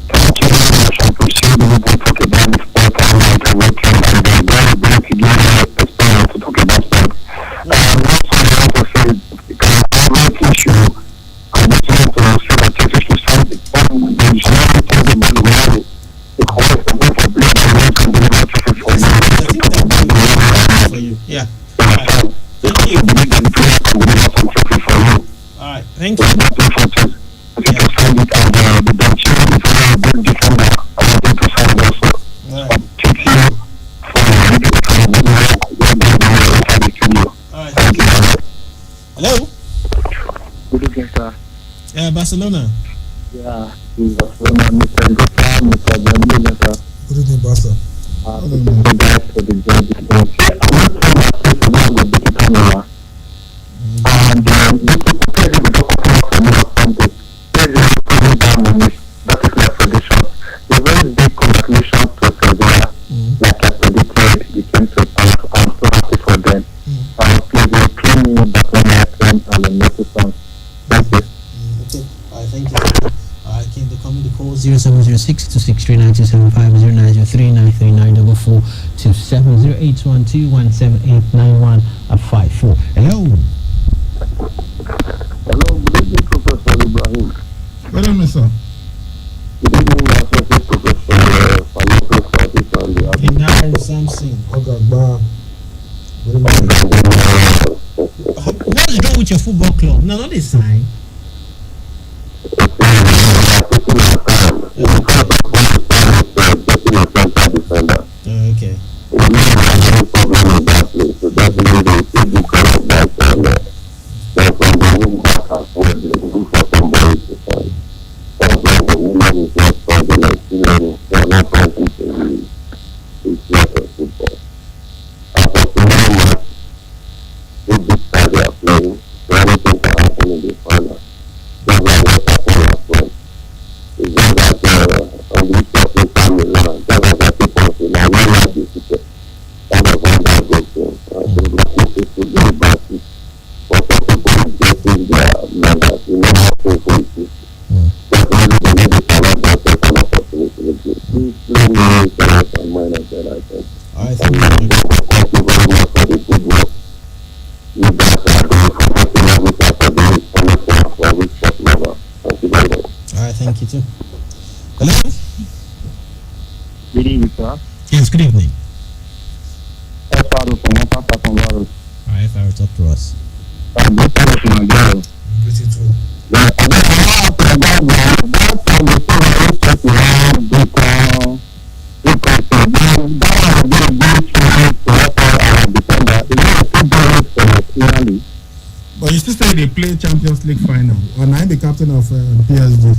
Thank you very much. I appreciate it. We talk about the sport and working, and very glad to give you a to talk about sport. Also, I want to say Thank you. If you can find it, and the Benchiro is a good defender. I want him to sign also. Alright. Thank you for the studio. Alright, thank you. Hello? Good evening, sir. Barcelona. Yeah, this is Barcelona, Mr. Gupta, Mr. Jamila, sir. Good evening, Pastor. Thank you guys for the job. I'm not saying that this is not going to be camera. And this is crazy with the something. Crazy with putting down money. That is my prediction. The very big congratulations to Sevilla. Like I predicted, they came to pass. I'm so happy for them. Please play me Barcelona and make it sound. Thank you. Okay. Alright, thank you. Alright, keep the coming to call 0706 2639275 0903939274 Hello. Hello, good evening, Professor Ibrahim. Good evening, sir. Good evening, Associate Professor Falco Fatis on the Inari Samson. What's wrong with your football club? No, not this sign. Okay. Thank you too. Hello? Good evening, sir. Yes, good evening. Alright, talk to us. But you still say they play Champions League final, and I'm the captain of PSG.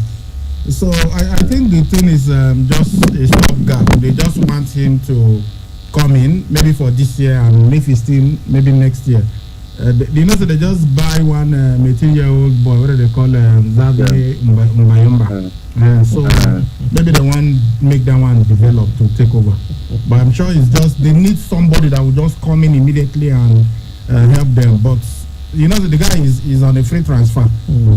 So I think the thing is just a stopgap. They just want him to come in, maybe for this year, and make his team maybe next year. You know, so they just buy one 18-year-old boy, what do they call Xavi Mbayomba. So maybe they want make that one develop to take over. But I'm sure it's just they need somebody that will just come in immediately and help them. But you know, the guy is on a free transfer,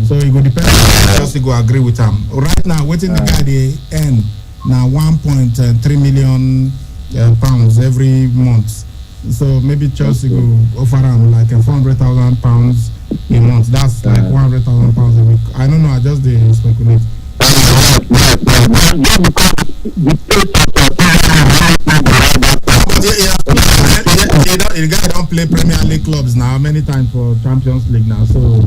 so it will depend on Chelsea go agree with him. Right now, waiting the guy they earn now 1.3 million pounds every month. So maybe Chelsea go offer him like £400,000 a month. That's like £100,000 a week. I don't know. I just speculate. The guy don't play Premier League clubs now. Many times for Champions League now. So no,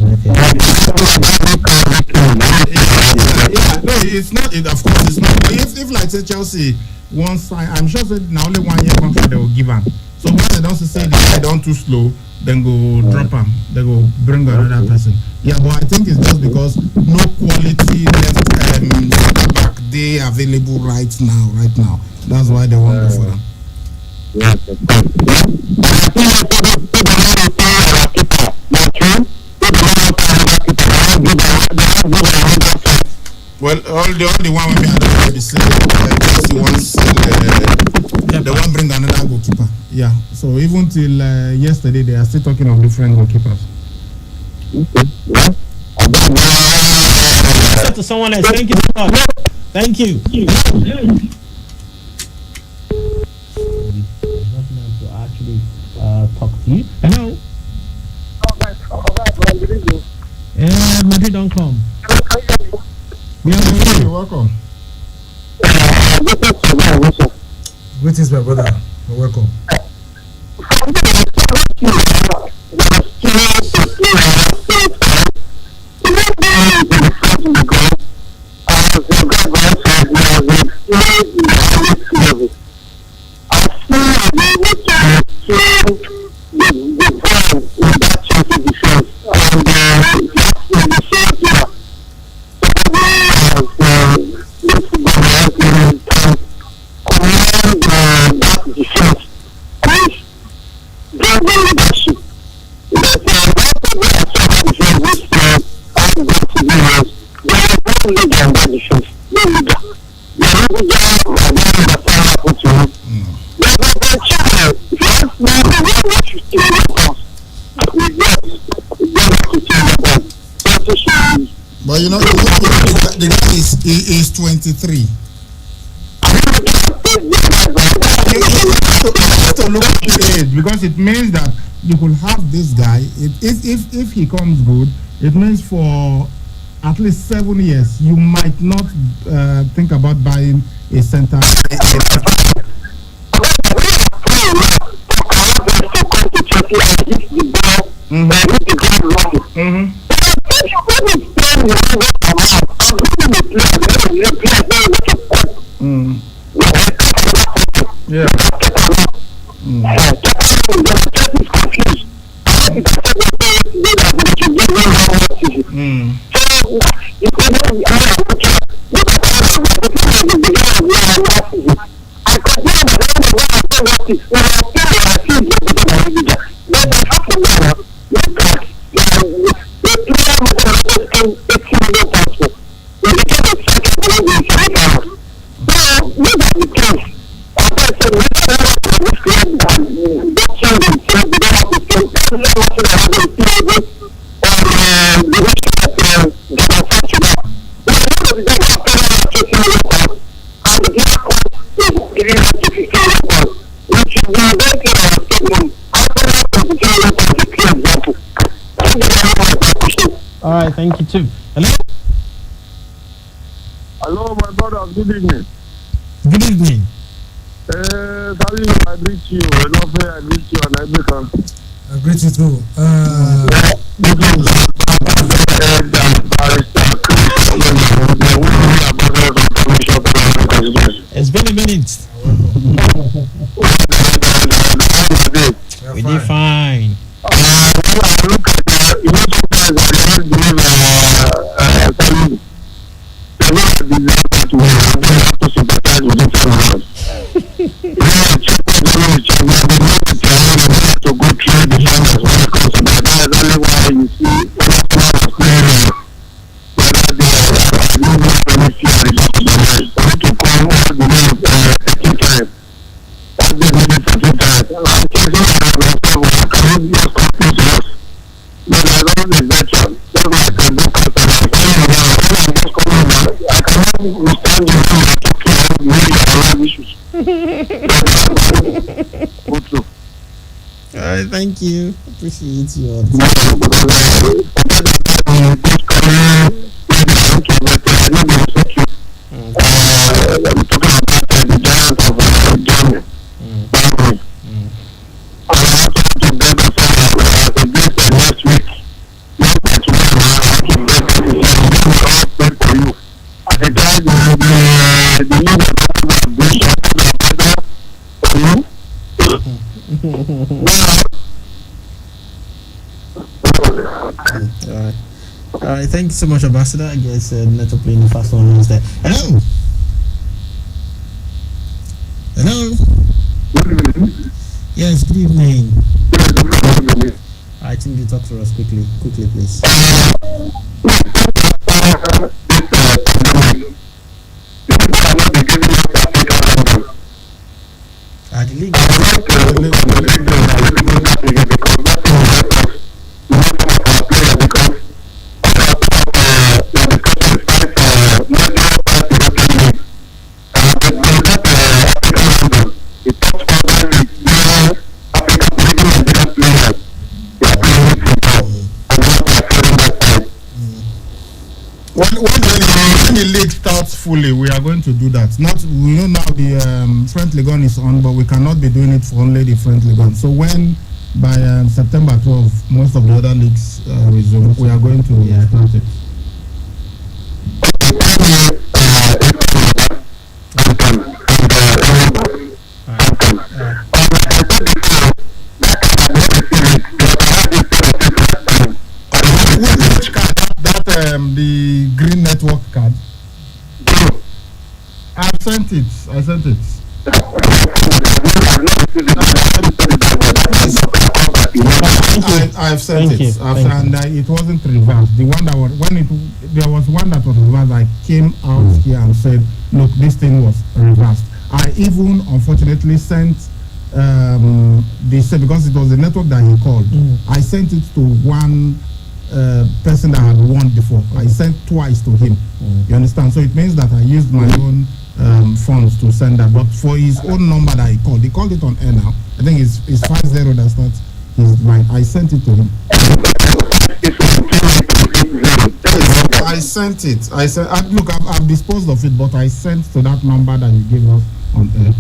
it's not. Of course, it's not. But if like say Chelsea once, I'm sure that now only 1 year contract they will give him. So when they don't say the guy don't too slow, then go drop him. They go bring another person. Yeah, but I think it's just because no quality left center back they available right now. That's why they want to go for them. Well, all the one we had already said, Chelsea wants they want bring another goalkeeper. Yeah, so even till yesterday, they are still talking of different goalkeepers. To someone else. Thank you so much. Thank you. To actually talk to you. Hello. Madrid don't come. We are you're welcome. Greetings, my brother. You're welcome. league and then the first. No league. The league, I don't understand what happened to him. But the channel, if you ask me, what you still want us, we get to tell them. But you know, the guy is 23. You have to look at the age because it means that you could have this guy. If he comes good, it means for at least 7 years you might not think about buying a center. Yeah. All right, thank you too. Hello. Hello, my brother. Good evening. Good evening. Sorry, I greet you. I greet you, and I become. I greet you too. It's been a minute. We did fine. All right, thank you. Appreciate you. All right, thank you so much, Ambassador. I guess net up playing the first one was there. Hello. Hello. Yes, good evening. I think you talk to us quickly, please. The league. When the league starts fully, we are going to do that. We know now the friendly gun is on, but we cannot be doing it for only the friendly gun. So when by September 12, most of the other leagues resume, we are going to start it. Which card? The green network card. I sent it. I've sent Thank it, you. Thank and it wasn't reversed. The one that was there was one that was reversed. I came out here and said, look, this thing was reversed. I even unfortunately sent because it was the network that he called. I sent it to one person that had won before. I sent twice to him. You understand? So it means that I used my own funds to send that. But for his own number that he called it on air now. I think it's 50 that starts his line. I sent it to him. I sent it. Look, I've disposed of it, but I sent to that number that you gave us on air.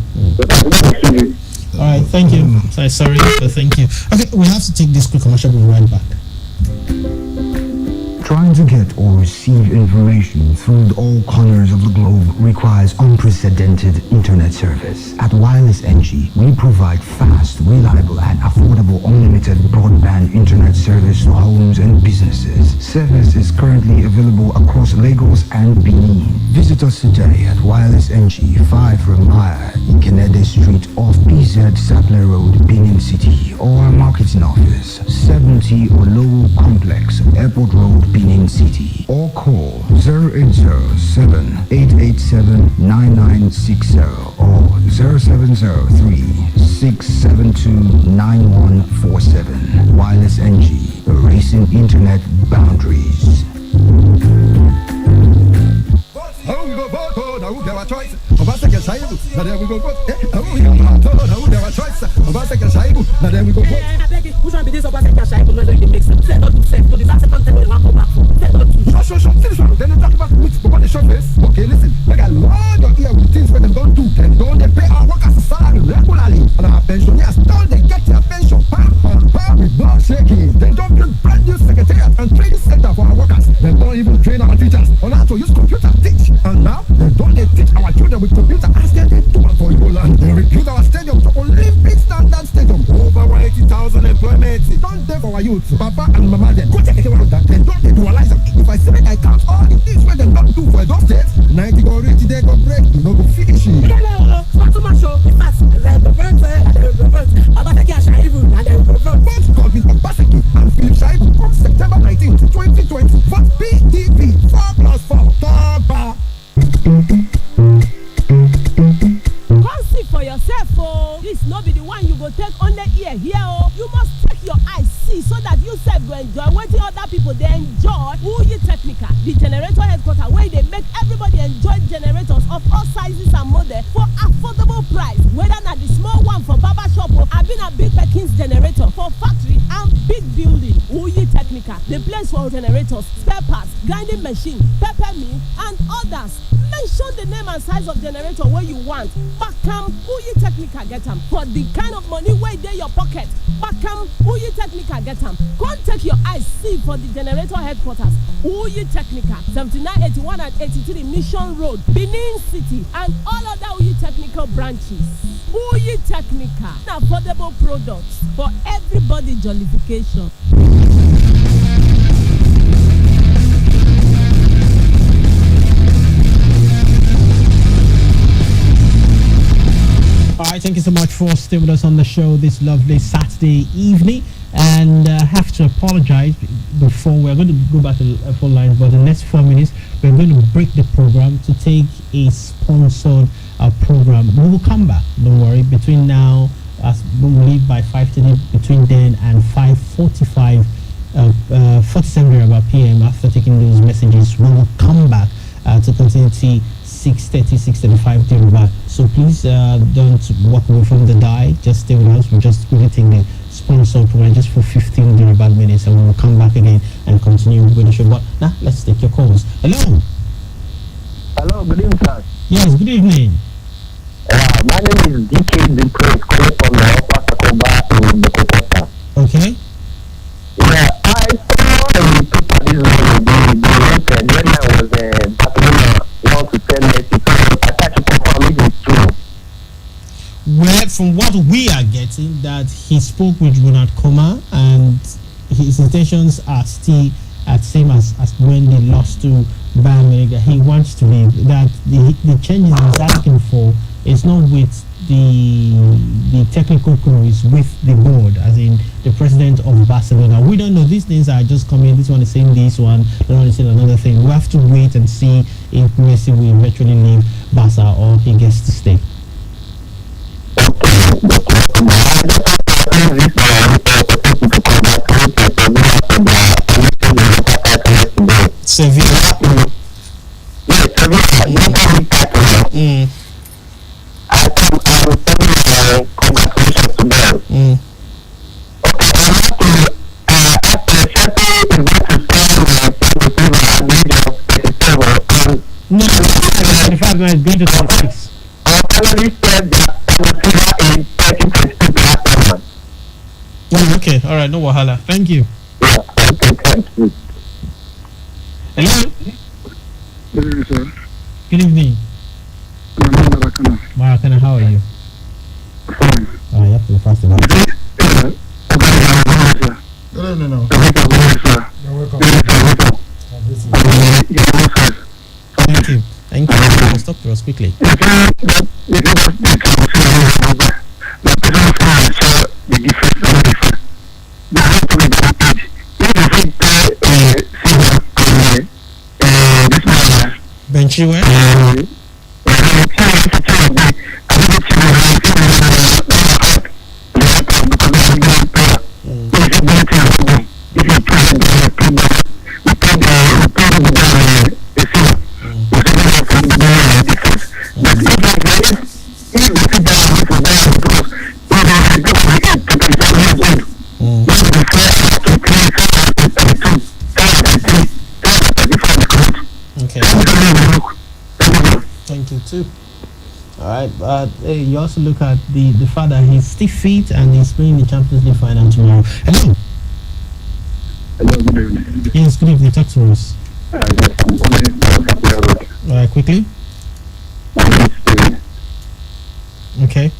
All right, thank you. Sorry, but thank you. Okay, we have to take this quick commercial. We'll be right back. Trying to get or receive information through all corners of the globe requires unprecedented internet service. At Wireless NG, we provide fast, reliable, and affordable unlimited broadband internet service to homes and businesses. Service is currently available across Lagos and Benin. Visit us today at Wireless NG 5 Ramaya in Kennedy Street off PZ Sapler Road, Benin City, or our marketing office 70 Olowo Complex, Airport Road, Benin City, or call 0807-887-9960 or 0703-672-9147. Wireless NG, erasing internet boundaries. Which one be this over second shy? Not really make sense. Not to say, to the last second time we want to come back for. Sure. See this one. Then they talk about which the short face. Okay, listen. Like I love your ear with things when they don't do. Then don't they pay our workers a salary regularly? And our pensioners don't they get their pension? Power with blood shaking. Then don't build brand new secretariat and training center for our workers. Then don't even train our teachers on how to use computer teach. And now they don't they teach our children with computer as they do for Ebola. They recruit our stadium to Olympic standard stadium. Over 80,000 employment. Don't they for our youth, Papa and Mama. Then go check it out. Then don't they dualize them. If I say I count all the things where they don't do for those states, 90 go reach, they go break, you know go finish it. Hello, not too much show. Fast, they reverse, about the cash I even, and they reverse. Both Godwin Obaseki and Philip Shaibu from September 19th, 2020. Vote PDP 4+4. Taba. Come see for yourself, oh. This no be the one you go take on the ear here, oh. You must take your eyes see so that you self go enjoy wetin other people they enjoy. Uyi Technica, the generator headquarter where they make everybody enjoy generators of all sizes and models for affordable price. Whether not the small one for barber shop or I been a big Perkins generator for factory and big building. Uyi Technica, the place for generators, spare parts, grinding machine, pepper mill, and others. Mention the name and size of generator where you want. Bakam Uyi Technica get them for the kind of money where they your pocket. Bakam Uyi Technica get them. Go take your eyes see for the generator headquarters. Uyi Technica, 7981 and 83 Mission Road, Benin City, and all other Uyi Technical branches. Uyi Technica, affordable products for everybody jollification. All right, thank you so much for staying with us on the show this lovely Saturday evening. And I have to apologize before we're going to go back to the full line, but the next 4 minutes we're going to break the program to take a sponsored program. We will come back, don't worry, between now, as we will leave by 5:30, between then and 5:45, 47 about PM. After taking those messages, we will come back to continue 6:30, 6:35 Yoruba. So please don't walk away from the dial. Just stay with us. We're just going to take the sponsor program just for 15 Yoruba minutes, and we will come back again and continue with the show. But now let's take your calls. Hello. Hello, good evening, sir. Yes, good evening. My name is DK Dupre, calling from the Upper Tacoba in the Kopota. Okay. Yeah, I saw the paper this morning, the when I was Barcelona, 1 to 10 minutes, I tried to confirm it is true. Well, from what we are getting, that he spoke with Ronald Koeman and his intentions are still at same as when they lost to Bayern Munich. He wants to leave. That the changes he's asking for is not with the technical crew is with the board, as in the president of Barcelona. We don't know. These things are just coming. This one is saying this one, the one is saying another thing. We have to wait and see if Messi will eventually leave Barca or he gets to stay. Sevilla. No, 25 minutes going to 26. Okay, all right, no wahala. Thank you. Hello. Good evening, sir. Good evening. Maracana, how are you? Fine. Oh, you have to be fast about it. Good evening, no. You're welcome. Thank you. Thank you. Let's talk to us quickly. Benchy where? Thank you too. Alright, but you also look at the fact that he's still fit and he's playing the Champions League final tomorrow. Hello. Hello, good evening. Yes, good evening. Talk to us. Alright, quickly. Okay.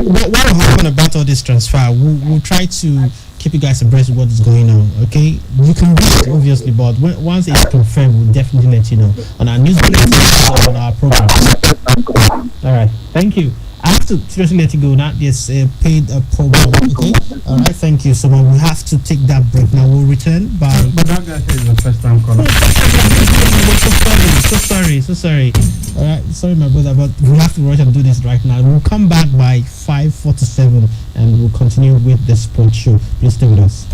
What will happen about all this transfer? We'll try to keep you guys abreast of what is going on, okay? You can wait, obviously, but once it's confirmed, we'll definitely let you know on our news bulletin or on our program. All right, thank you. I have to seriously let you go now. Yes, paid a program, okay? All right, thank you so much. We have to take that break now. We'll return by. But that guy is the first time caller. So sorry. All right, sorry, my brother, but we have to rush and do this right now. We'll come back by 5:47 and we'll continue with the sports show. Please stay with us.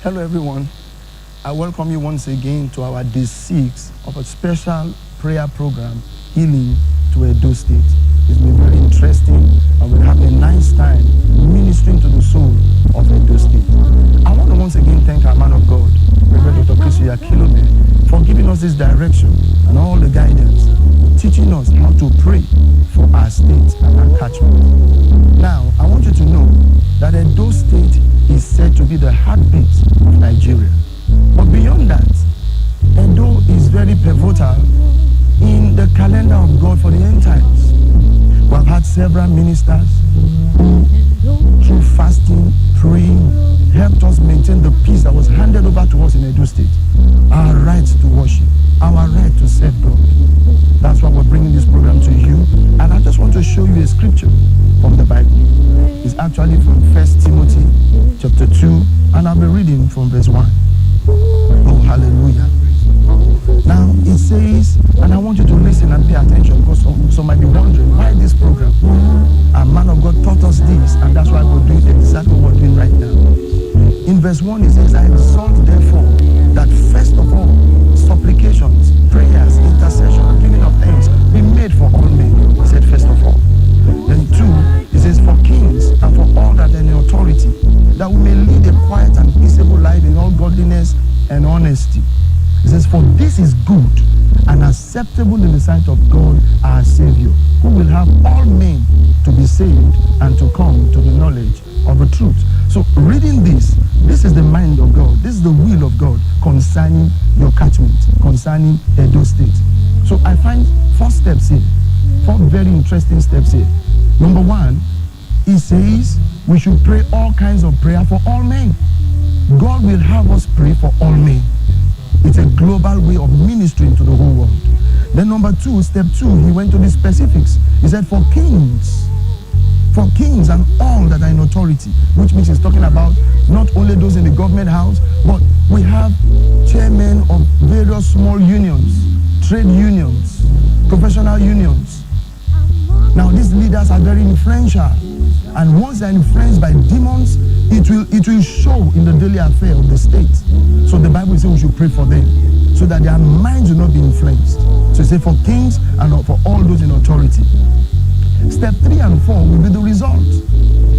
Hello everyone, I welcome you once again to our day 6 of a special prayer program, Healing to Edo State. It's been very interesting and we'll have a nice time ministering to the soul of Edo State. I want to once again thank our man of God, Reverend Dr. Chris Yakilome, for giving us this direction and all the guidance, teaching us how to pray for our state and our catchment. Now, I want you to know that Edo State is said to be the heartbeat of Nigeria. But beyond that, Edo is very pivotal in the calendar of God for the end times. We have had several ministers who, through fasting, praying, helped us maintain the peace that was handed over to us in Edo State. Our right to worship, our right to serve God. That's why we're bringing this program to you. And I just want to show you a scripture from the Bible. It's actually from 1 Timothy chapter 2, and I'll be reading from verse 1. Oh, hallelujah. Now, it says, and I want you to listen and pay attention because some might be wondering, why this program? A man of God taught us this, and that's why we're doing exactly what we're doing right now. In verse 1, it says, I exhort therefore that first of all, supplications, prayers, intercession, giving of thanks be made for all men. He said, first of all. Then 2, it says, for kings and for all that are in authority, that we may lead a quiet and peaceable life in all godliness and honesty. It says, for this is good and acceptable in the sight of God our Savior, who will have all men to be saved and to come to the knowledge of a truth. So reading this is the mind of God. This is the will of God concerning your catchment, concerning Edo State. So I find 4 steps here, 4 very interesting steps here. Number 1, he says we should pray all kinds of prayer for all men. God will have us pray for all men. It's a global way of ministering to the whole world. Then number 2, step 2, he went to the specifics. He said for kings and all that are in authority, which means he's talking about not only those in the government house, but we have chairmen of various small unions, trade unions, professional unions. Now these leaders are very influential, and once they're influenced by demons, it will show in the daily affair of the state. So the Bible says we should pray for them, so that their minds will not be influenced. So it says for kings and for all those in authority. Step 3 and 4 will be the result.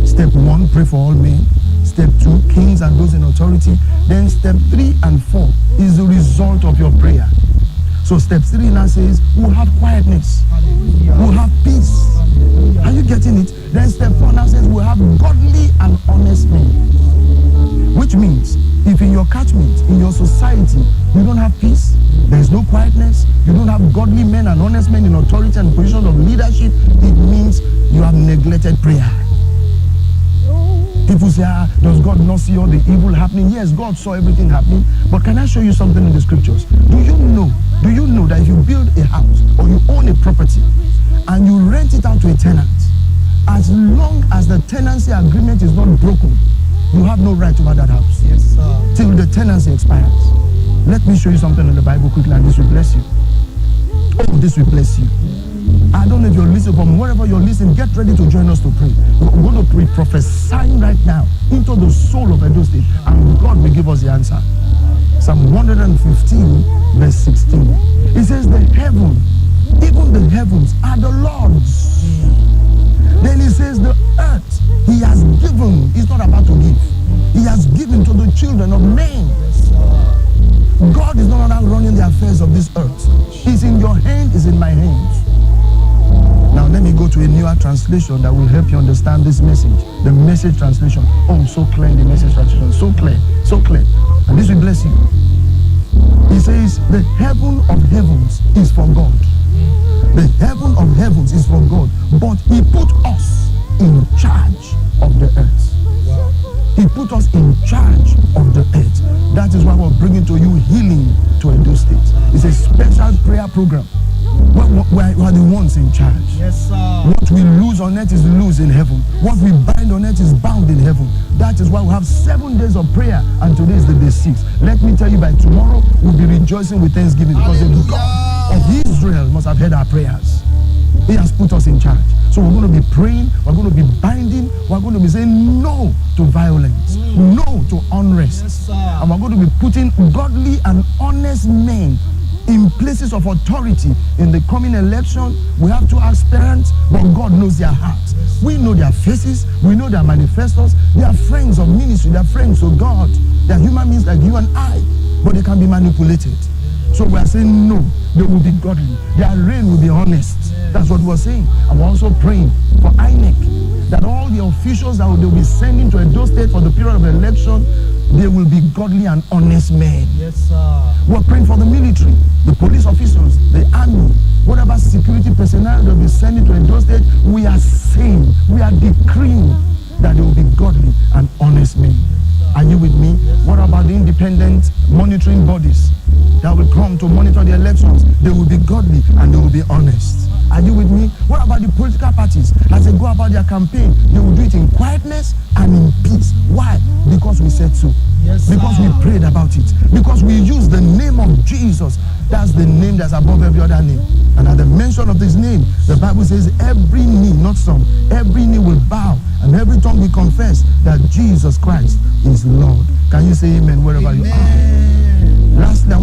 Step 1, pray for all men. Step 2, kings and those in authority. Then step 3 and 4 is the result of your prayer. So step 3 now says we'll have quietness, we'll have peace. Are you getting it? Then step 4 now says we'll have godly and honest men. Which means if in your catchment, in your society, you don't have peace, there is no quietness, you don't have godly men and honest men in authority and positions of leadership, it means you have neglected prayer. People say, does God not see all the evil happening? Yes, God saw everything happening. But can I show you something in the scriptures? Do you know that if you build a house or you own a property and you rent it out to a tenant, as long as the tenancy agreement is not broken, you have no right over that house. Yes, sir. Till the tenancy expires. Let me show you something in the Bible quickly, and this will bless you. Oh, this will bless you. I don't know if you're listening, from wherever you're listening, get ready to join us to pray. We're going to be prophesying right now into the soul of Edo State, and God will give us the answer. Psalm 115, verse 16. It says, the heaven, even the heavens are the Lord's. Then he says, the earth he has given. He's not about to give. He has given to the children of men. God is not running the affairs of this earth. It's in your hand, it's in my hands. Now let me go to a newer translation that will help you understand this message. The Message translation. Oh, so clear in the Message translation. So clear, so clear. And this will bless you. He says, the heaven of heavens is for God. The heaven of heavens is for God. But he put us in charge of the earth. He put us in charge of the earth. That is why we're bringing to you healing to Edo State. It's a special prayer program. We are the ones in charge. Yes, sir. What we lose on earth is loose in heaven. What we bind on earth is bound in heaven. That is why we have 7 days of prayer, and today is the day 6. Let me tell you, by tomorrow we'll be rejoicing with thanksgiving, because the God of Israel must have heard our prayers. He has put us in charge. So we're going to be praying, we're going to be binding, we're going to be saying no to violence, no to unrest. Yes, and we're going to be putting godly and honest men in places of authority. In the coming election, we have 2 aspirants, but God knows their hearts. We know their faces, we know their manifestos. They are friends of ministry, they are friends of God. They are human beings like you and I, but they can be manipulated. So we are saying no, they will be godly. Their reign will be honest. That's what we're saying. And we're also praying for INEC, that all the officials that they'll be sending to Edo State for the period of election, they will be godly and honest men. Yes, sir. We're praying for the military, the police officers, the army, whatever security personnel they'll be sending to Edo State. We are saying, we are decreeing that they will be godly and honest men. Are you with me? What about the independent monitoring bodies that will come to monitor the elections? They will be godly and they will be honest. Are you with me? What about the political parties? As they go about their campaign, they will do it in quietness and in peace. Why? Because we said so. Yes, because we prayed about it. Because we use the name of Jesus. That's the name that's above every other name. And at the mention of this name, the Bible says every knee, not some, every knee will bow and every tongue will confess that Jesus Christ is Lord. Can you say amen wherever you are? Lastly,